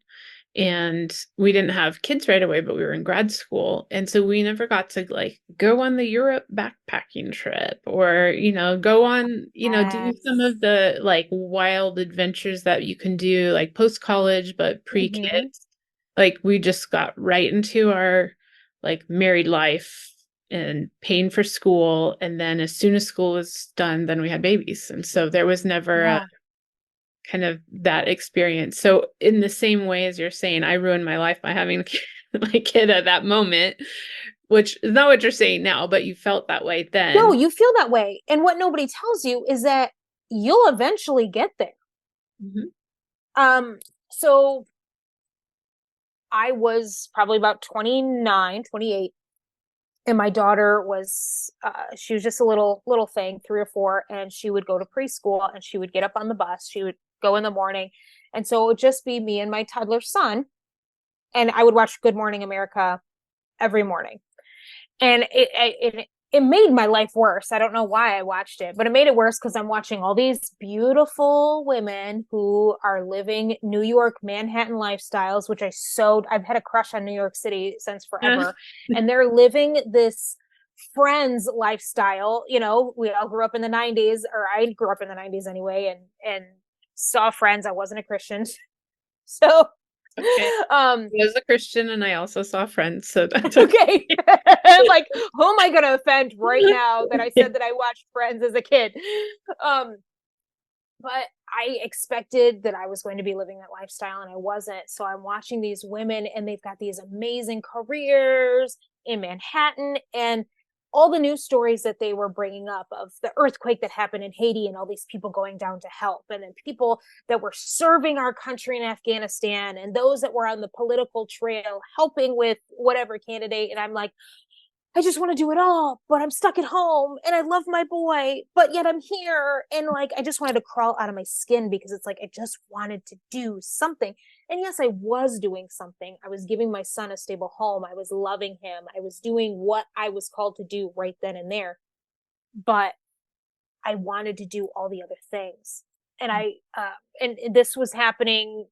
and we didn't have kids right away, but we were in grad school. And so we never got to like go on the Europe backpacking trip or, go on, do some Yes. of the like wild adventures that you can do like post college, but Mm-hmm. pre-kids. Like we just got right into our like married life and paying for school. And then as soon as school was done, then we had babies. And so there was never a Yeah. kind of that experience. So in the same way as you're saying, I ruined my life by having my kid at that moment, which is not what you're saying now, but you felt that way No, then. you feel that way. And what nobody tells you is that you'll eventually get there. Mhm. So I was probably about 29, 28, and my daughter was she was just a little thing, 3 or 4, and she would go to preschool and she would get up on the bus. She would go in the morning. And so it would just be me and my toddler son, and I would watch Good Morning America every morning. And it made my life worse. I don't know why I watched it, but it made it worse because I'm watching all these beautiful women who are living New York Manhattan lifestyles, which I've had a crush on New York City since Yeah. forever, and they're living this Friends lifestyle. We all grew up in the 90s, or I grew up in the 90s anyway, and saw Friends. I wasn't a Christian, so Okay. um I was a Christian and I also saw Friends, so that's okay. okay. Like, who am I going to offend right now that I said that I watched Friends as a kid? Um, but I expected that I was going to be living that lifestyle and I wasn't. So I'm watching these women and they've got these amazing careers in Manhattan, and all the news stories that they were bringing up of the earthquake that happened in Haiti and all these people going down to help, and then people that were serving our country in Afghanistan and those that were on the political trail helping with whatever candidate. And I'm like, I just want to do it all, but I'm stuck at home and I love my boy, but yet I'm here. And like, I just wanted to crawl out of my skin because it's like, I just wanted to do something. And yes, I was doing something. I was giving my son a stable home. I was loving him. I was doing what I was called to do right then and there. But I wanted to do all the other things. And and this was happening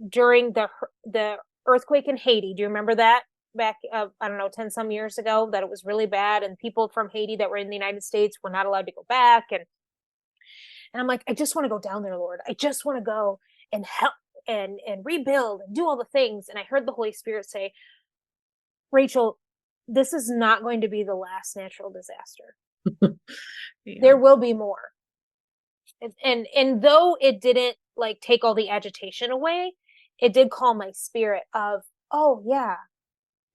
during the earthquake in Haiti. Do you remember that? Back, I don't know, 10 some years ago, that it was really bad, and people from Haiti that were in the United States were not allowed to go back. And I'm like, I just want to go down there, Lord. I just want to go and help and rebuild and do all the things. And I heard the Holy Spirit say, Rachel, this is not going to be the last natural disaster. Yeah. There will be more. And though it didn't like take all the agitation away, it did calm my spirit of, oh yeah,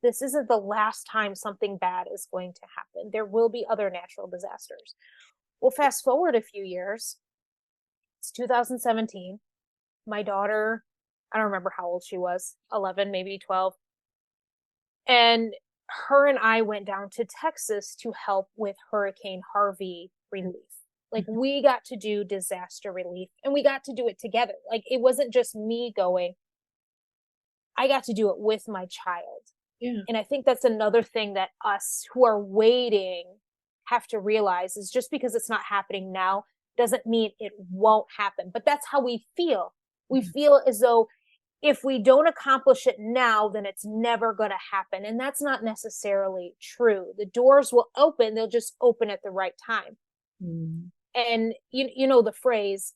this isn't the last time something bad is going to happen. There will be other natural disasters. Well, fast forward a few years. It's 2017. My daughter, I don't remember how old she was, 11, maybe 12. And her and I went down to Texas to help with Hurricane Harvey relief. Like, we got to do disaster relief and we got to do it together. Like, it wasn't just me going, I got to do it with my child. Yeah. And I think that's another thing that us who are waiting have to realize is just because it's not happening now doesn't mean it won't happen. But that's how we feel. We feel as though if we don't accomplish it now, then it's never going to happen. And that's not necessarily true. The doors will open, they'll just open at the right time. Mm. And you know the phrase,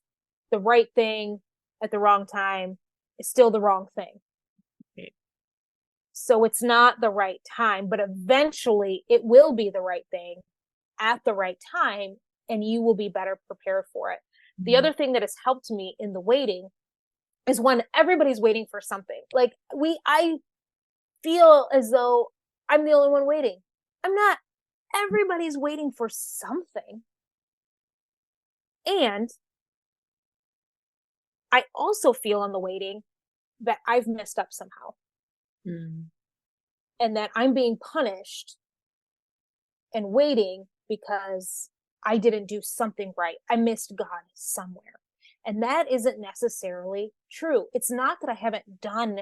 the right thing at the wrong time is still the wrong thing. Okay. So it's not the right time, but eventually it will be the right thing at the right time, and you will be better prepared for it. The Mm. other thing that has helped me in the waiting is when everybody's waiting for something. Like, I feel as though I'm the only one waiting. I'm not. Everybody's waiting for something. And I also feel on the waiting that I've messed up somehow Mm. and that I'm being punished and waiting because I didn't do something right. I missed God somewhere. And that isn't necessarily true. It's not that I haven't done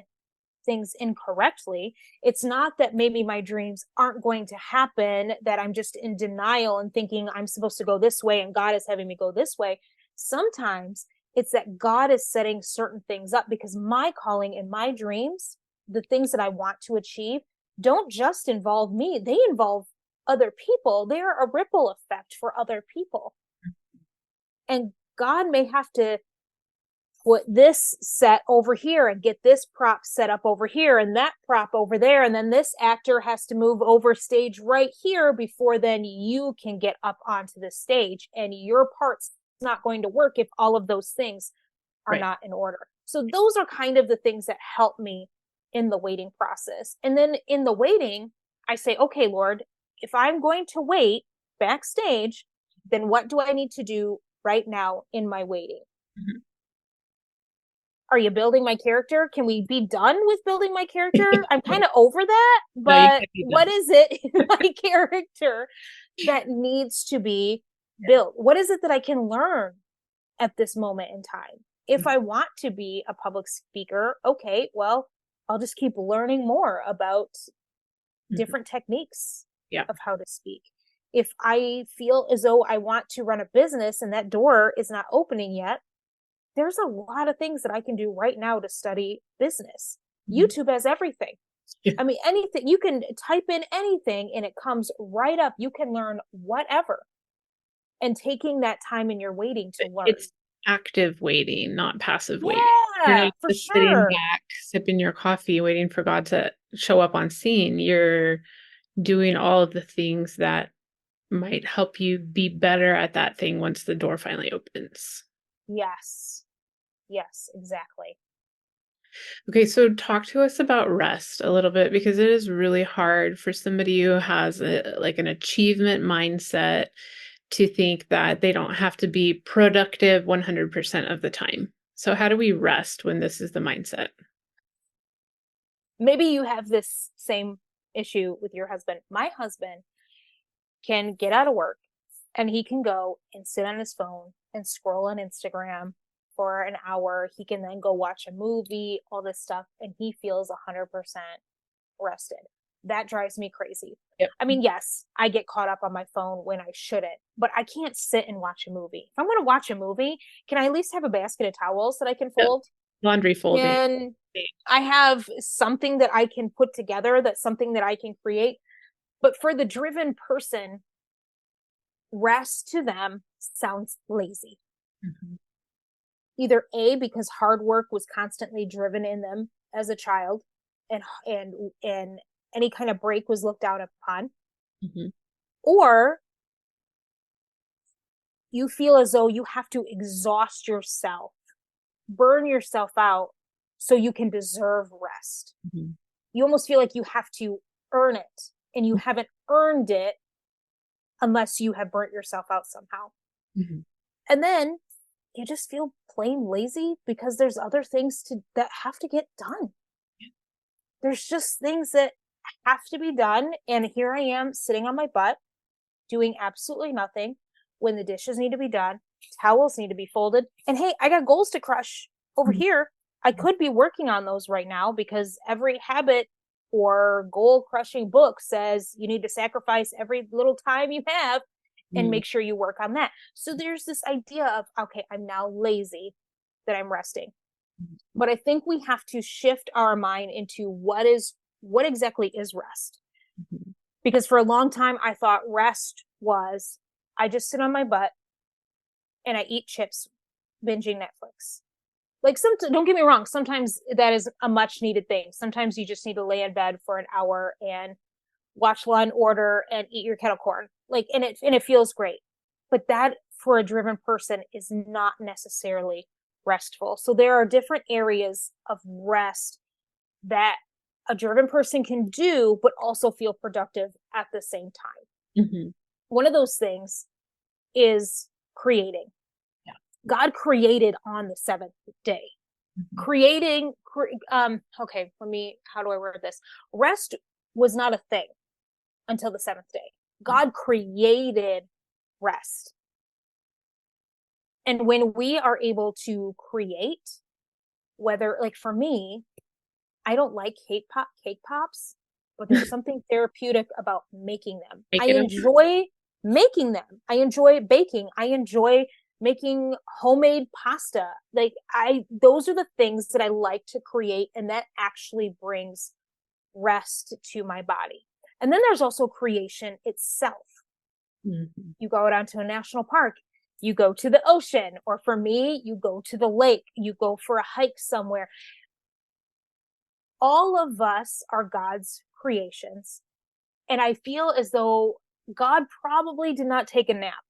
things incorrectly. It's not that maybe my dreams aren't going to happen, that I'm just in denial and thinking I'm supposed to go this way and God is having me go this way. Sometimes it's that God is setting certain things up because my calling and my dreams, the things that I want to achieve, don't just involve me, they involve other people. They are a ripple effect for other people. And God may have to put this set over here and get this prop set up over here and that prop over there. And then this actor has to move over stage right here before then you can get up onto the stage. And your part's not going to work if all of those things are not in order. So those are kind of the things that help me in the waiting process. And then in the waiting, I say, okay, Lord, if I'm going to wait backstage, then what do I need to do right now in my waiting? Mm-hmm. Are you building my character? Can we be done with building my character? I'm kind of over that, but what is it in my character that needs to be built? What is it that I can learn at this moment in time? If I want to be a public speaker, okay, well, I'll just keep learning more about different techniques of how to speak. If I feel as though I want to run a business and that door is not opening yet, there's a lot of things that I can do right now to study business. YouTube has everything. I mean, anything, you can type in anything and it comes right up. You can learn whatever. And taking that time in your waiting to learn. It's active waiting, not passive waiting. You're not for just sure. Sitting back, sipping your coffee, waiting for God to show up on scene. You're doing all of the things that might help you be better at that thing once the door finally opens. Yes. Yes, exactly. Okay, so talk to us about rest a little bit because it is really hard for somebody who has like an achievement mindset to think that they don't have to be productive 100% of the time. So how do we rest when this is the mindset? Maybe you have this same issue with your husband. My husband can get out of work and he can go and sit on his phone and scroll on Instagram for an hour. He can then go watch a movie, all this stuff, and he feels 100% rested. That drives me crazy. Yep. I mean, yes, I get caught up on my phone when I shouldn't, but I can't sit and watch a movie. If I'm going to watch a movie, can I at least have a basket of towels that I can fold? Yep. Laundry folding. And I have something that I can put together, that's something that I can create. But for the driven person, rest to them sounds lazy. Mm-hmm. Either A, because hard work was constantly driven in them as a child, and any kind of break was looked down upon, or you feel as though you have to exhaust yourself, burn yourself out so you can deserve rest. You almost feel like you have to earn it, and you haven't earned it unless you have burnt yourself out somehow. And then you just feel plain lazy because there's other things that have to get done. There's just things that have to be done. And here I am sitting on my butt doing absolutely nothing when the dishes need to be done, towels need to be folded. And hey, I got goals to crush over here. I could be working on those right now because every habit or goal crushing book says you need to sacrifice every little time you have and make sure you work on that. So there's this idea of, okay, I'm now lazy that I'm resting. But I think we have to shift our mind into what exactly is rest. Because for a long time, I thought rest was, I just sit on my butt and I eat chips, binging Netflix. Like, don't get me wrong, sometimes that is a much needed thing. Sometimes you just need to lay in bed for an hour and watch Law and Order and eat your kettle corn. Like, and it feels great. But that, for a driven person, is not necessarily restful. So there are different areas of rest that a driven person can do, but also feel productive at the same time. One of those things is creating. God created on the seventh day. Mhm. creating okay, how do I word this? Rest was not a thing until the seventh day. Right. God created rest. And when we are able to create, whether, like, for me, I don't like cake pops, but there's something therapeutic about making them. I Making them. enjoy making them. I enjoy baking. I enjoy making homemade pasta. Like, I those are the things that I like to create, and that actually brings rest to my body. And then there's also creation itself. Mhm. You go down to a national park, you go to the ocean, or for me, you go to the lake, you go for a hike somewhere. All of us are God's creations. And I feel as though God probably did not take a nap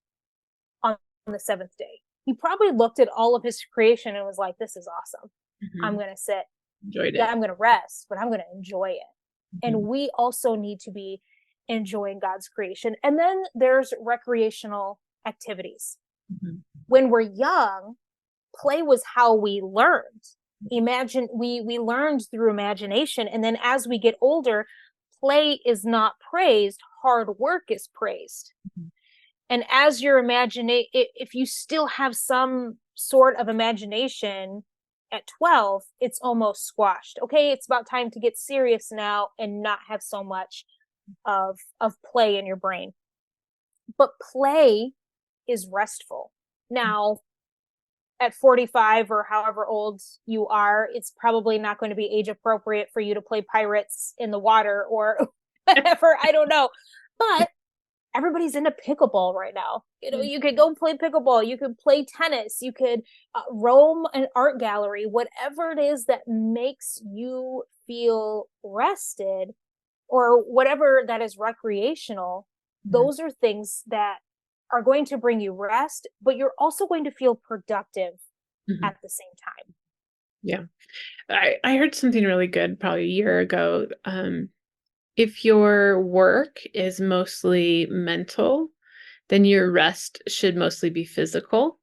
on the seventh day. He probably looked at all of his creation and was like, this is awesome. I'm Mhm. going to sit. Enjoyed Yeah, it. I'm going to rest, but I'm going to enjoy it. And Mhm. we also need to be enjoying God's creation. And then there's recreational activities. Mhm. When we're young, play was how we learned. We learned through imagination, and then as we get older, play is not praised, hard work is praised. Mhm. And as your imagination, if you still have some sort of imagination at 12, it's almost squashed. Okay, it's about time to get serious now and not have so much of play in your brain. But play is restful. Now, at 45 or however old you are, it's probably not going to be age appropriate for you to play pirates in the water or whatever. I don't know. But everybody's into pickleball right now. You know, you could go play pickleball, you could play tennis, you could roam an art gallery, whatever it is that makes you feel rested or whatever that is recreational. Mhm. Those are things that are going to bring you rest, but you're also going to feel productive Mhm. at the same time. Yeah. I heard something really good probably a year ago. If your work is mostly mental, then your rest should mostly be physical.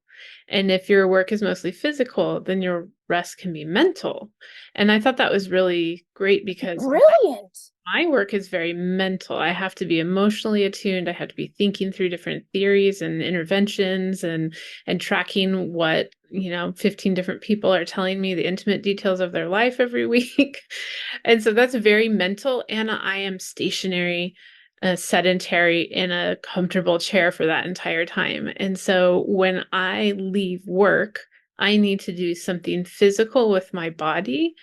And if your work is mostly physical, then your rest can be mental. And I thought that was really great because Brilliant. my work is very mental. I have to be emotionally attuned. I have to be thinking through different theories and interventions and tracking what, 15 different people are telling me the intimate details of their life every week. And so that's very mental. And I am stationary, sedentary in a comfortable chair for that entire time. And so when I leave work, I need to do something physical with my body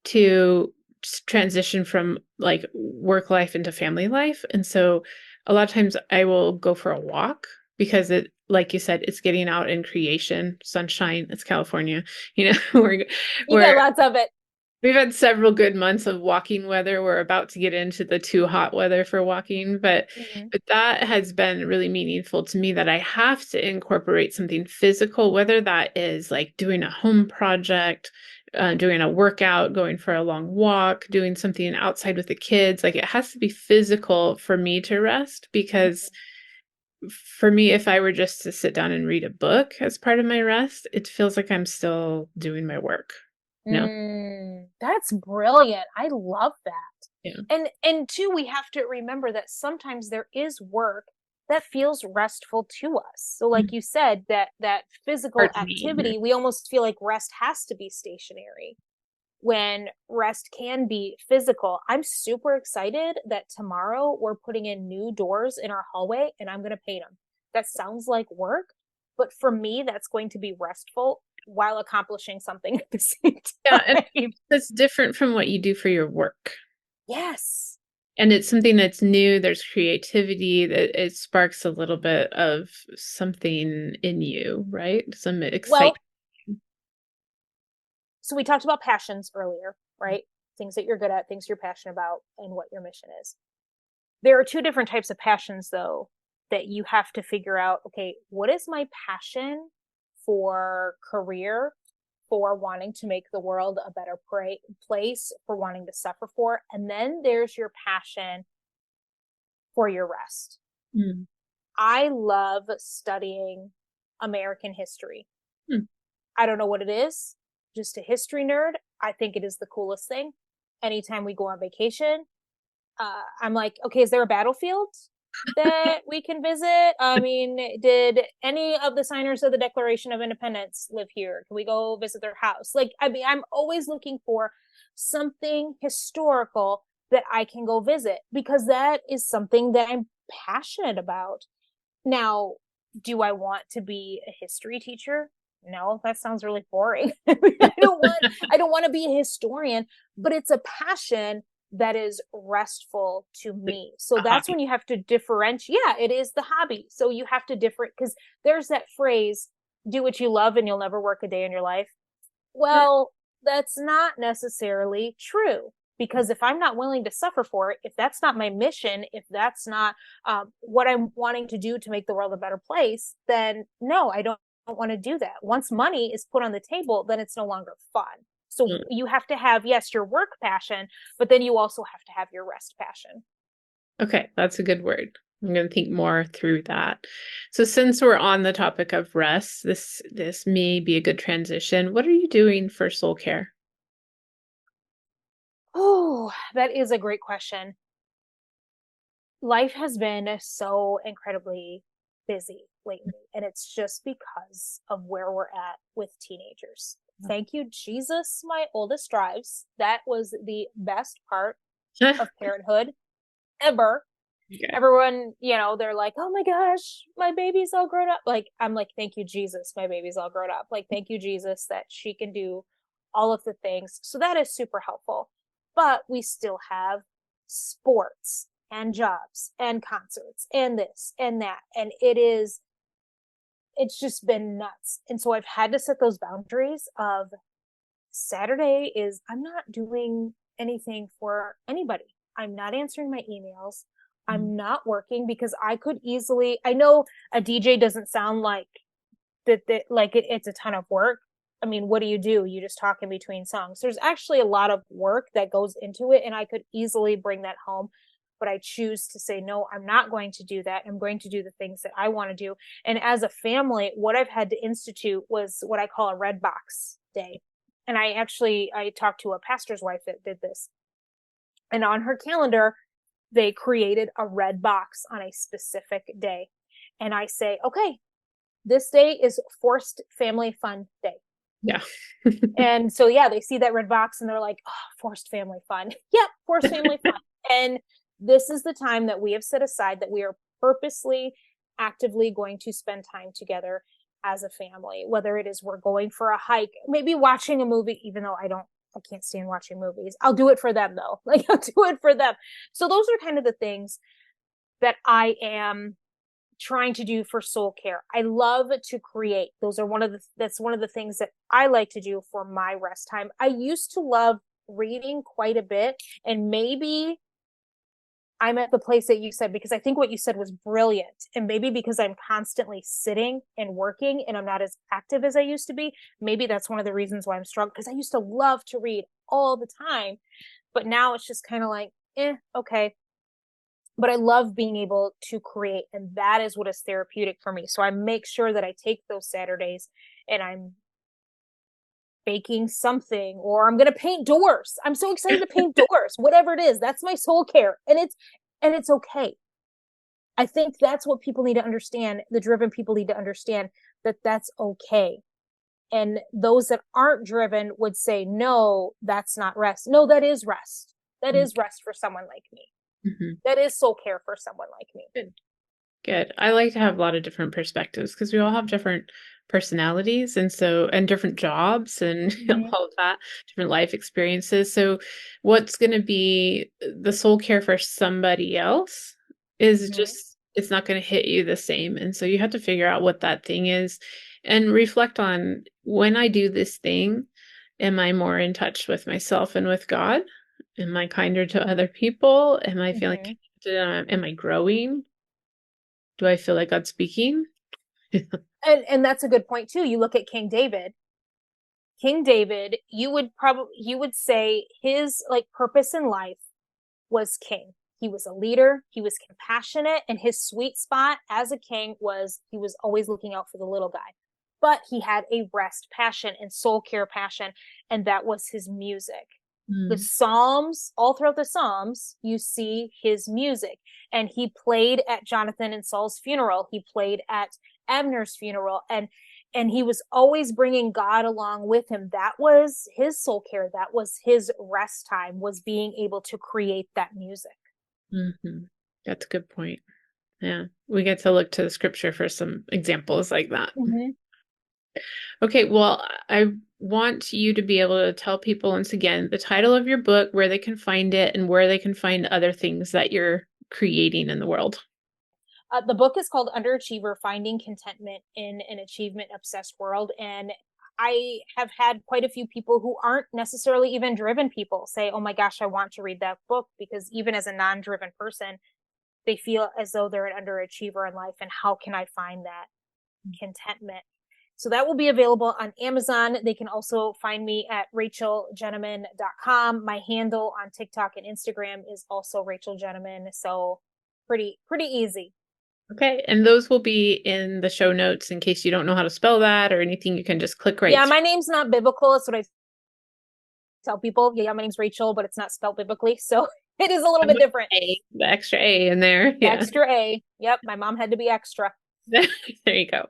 to transition from like work life into family life. And so a lot of times I will go for a walk because it, like you said, it's getting out in creation, sunshine, it's California, we're, You got we're lots of it. we've had several good months of walking weather. We're about to get into the too hot weather for walking, but Mm-hmm. that has been really meaningful to me that I have to incorporate something physical, whether that is like doing a home project, doing a workout, going for a long walk, doing something outside with the kids. Like it has to be physical for me to rest because for me, if I were just to sit down and read a book as part of my rest, it feels like I'm still doing my work. No? That's brilliant. I love that. Yeah. And two, we have to remember that sometimes there is work that feels restful to us. So like you said, that physical Hard to me. activity, we almost feel like rest has to be stationary when rest can be physical. I'm super excited that tomorrow we're putting in new doors in our hallway and I'm going to paint them. That sounds like work, but for me, that's going to be restful while accomplishing something at the same Yeah, and time. that's different from what you do for your work. Yes. And it's something that's new, there's creativity, that it sparks a little bit of something in you, right? Some Well, excitement. so we talked about passions earlier, right? Things that you're good at, things you're passionate about, and what your mission is. There are two different types of passions, though, that you have to figure out. Okay, what is my passion for career, for wanting to make the world a better place, for wanting to suffer for? And then there's your passion for your rest. Mm. I love studying American history. Mm. I don't know what it is, just a history nerd, I think it is the coolest thing. Anytime we go on vacation, I'm like, okay, is there a battlefield that we can visit? I mean, did any of the signers of the Declaration of Independence live here? Can we go visit their house? Like, I mean, I'm always looking for something historical that I can go visit because that is something that I'm passionate about. Now, do I want to be a history teacher? No, that sounds really boring. I don't want to be a historian, but it's a passion that is restful to me. So that's when you have to differentiate. Yeah, it is the hobby. So you have to different because there's that phrase, do what you love and you'll never work a day in your life. Well, that's not necessarily true because if I'm not willing to suffer for it, if that's not my mission, if that's not what I'm wanting to do to make the world a better place, then no, I don't want to do that. Once money is put on the table, then it's no longer fun. So you have to have, yes, your work passion, but then you also have to have your rest passion. Okay, that's a good word. I'm going to think more through that. So since we're on the topic of rest, this may be a good transition. What are you doing for soul care? Oh, that is a great question. Life has been so incredibly busy lately, and it's just because of where we're at with teenagers. Thank you, Jesus, my oldest drives. That was the best part of parenthood ever. Okay. Everyone, they're like, oh my gosh, my baby's all grown up. Like, I'm like, thank you, Jesus, my baby's all grown up. Like, thank you, Jesus, that she can do all of the things. So that is super helpful. But we still have sports and jobs and concerts and this and that. And it's just been nuts. And so I've had to set those boundaries of Saturday is I'm not doing anything for anybody. I'm not answering my emails. I'm not working because I know a DJ doesn't sound like it's a ton of work. I mean, what do? You just talk in between songs. There's actually a lot of work that goes into it, and I could easily bring that home. But I choose to say, no, I'm not going to do that. I'm going to do the things that I want to do. And as a family, what I've had to institute was what I call a red box day. And I talked to a pastor's wife that did this. And on her calendar, they created a red box on a specific day. And I say, okay, this day is forced family fun day. Yeah. And so, yeah, they see that red box and they're like, oh, forced family fun. Yeah, forced family fun. And this is the time that we have set aside that we are purposely, actively going to spend time together as a family, whether it is we're going for a hike, maybe watching a movie, even though I can't stand watching movies. I'll do it for them though. Like I'll do it for them. So those are kind of the things that I am trying to do for soul care. I love to create. That's one of the things that I like to do for my rest time. I used to love reading quite a bit, and maybe I'm at the place that you said, because I think what you said was brilliant. And maybe because I'm constantly sitting and working and I'm not as active as I used to be, maybe that's one of the reasons why I'm struggling. Because I used to love to read all the time, but now it's just kind of like, okay. But I love being able to create, and that is what is therapeutic for me. So I make sure that I take those Saturdays and I'm baking something, or I'm going to paint doors. I'm so excited to paint doors, whatever it is. That's my soul care. And it's okay. I think that's what people need to understand. The driven people need to understand that that's okay. And those that aren't driven would say, no, that's not rest. No, that is rest. That is rest for someone like me. Mm-hmm. That is soul care for someone like me. Good. I like to have a lot of different perspectives because we all have different personalities and different jobs and all of that, different life experiences. So what's going to be the soul care for somebody else is just, it's not going to hit you the same. And so you have to figure out what that thing is and reflect on, when I do this thing, am I more in touch with myself and with God? Am I kinder to other people? Am I feeling connected? Am I growing? Do I feel like God's speaking? And that's a good point too. You look at King David. King David, you would say his purpose in life was king. He was a leader. He was compassionate, and his sweet spot as a king was he was always looking out for the little guy. but he had a rest passion and soul care passion, and that was his music. The Psalms, all throughout the Psalms, you see his music. And he played at Jonathan and Saul's funeral. He played at Abner's funeral. And he was always bringing God along with him. That was his soul care. That was his rest time, was being able to create that music. Mm-hmm. That's a good point. Yeah. We get to look to the scripture for some examples like that. Mm-hmm. Okay. Well, I want you to be able to tell people once again the title of your book, where they can find it, and where they can find other things that you're creating in the world. The book is called Underachiever, Finding Contentment in an Achievement-Obsessed World. And I have had quite a few people who aren't necessarily even driven people say, oh my gosh, I want to read that book, because even as a non-driven person, they feel as though they're an underachiever in life. And how can I find that contentment? So that will be available on Amazon. They can also find me at RachaelJenneman.com. My handle on TikTok and Instagram is also Rachael Jenneman. So pretty easy. Okay. And those will be in the show notes in case you don't know how to spell that or anything. You can just click right. Yeah, my name's not biblical. That's what I tell people. Yeah, my name's Rachael, but it's not spelled biblically. So it is a little bit different. The extra A in there. Yeah. Extra A. Yep. My mom had to be extra. There you go.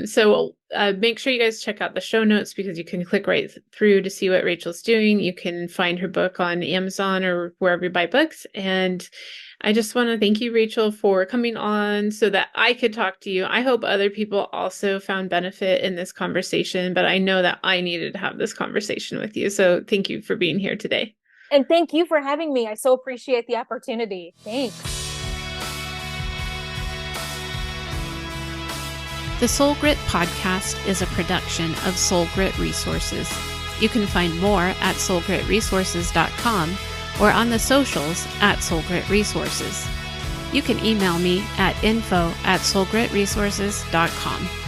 So make sure you guys check out the show notes, because you can click right through to see what Rachel's doing. You can find her book on Amazon or wherever you buy books. And I just want to thank you, Rachael, for coming on so that I could talk to you. I hope other people also found benefit in this conversation, but I know that I needed to have this conversation with you. So thank you for being here today. And thank you for having me. I so appreciate the opportunity. Thanks. The Soul Grit podcast is a production of Soul Grit Resources. You can find more at soulgritresources.com or on the socials at Soul Grit Resources. You can email me at info@soulgritresources.com.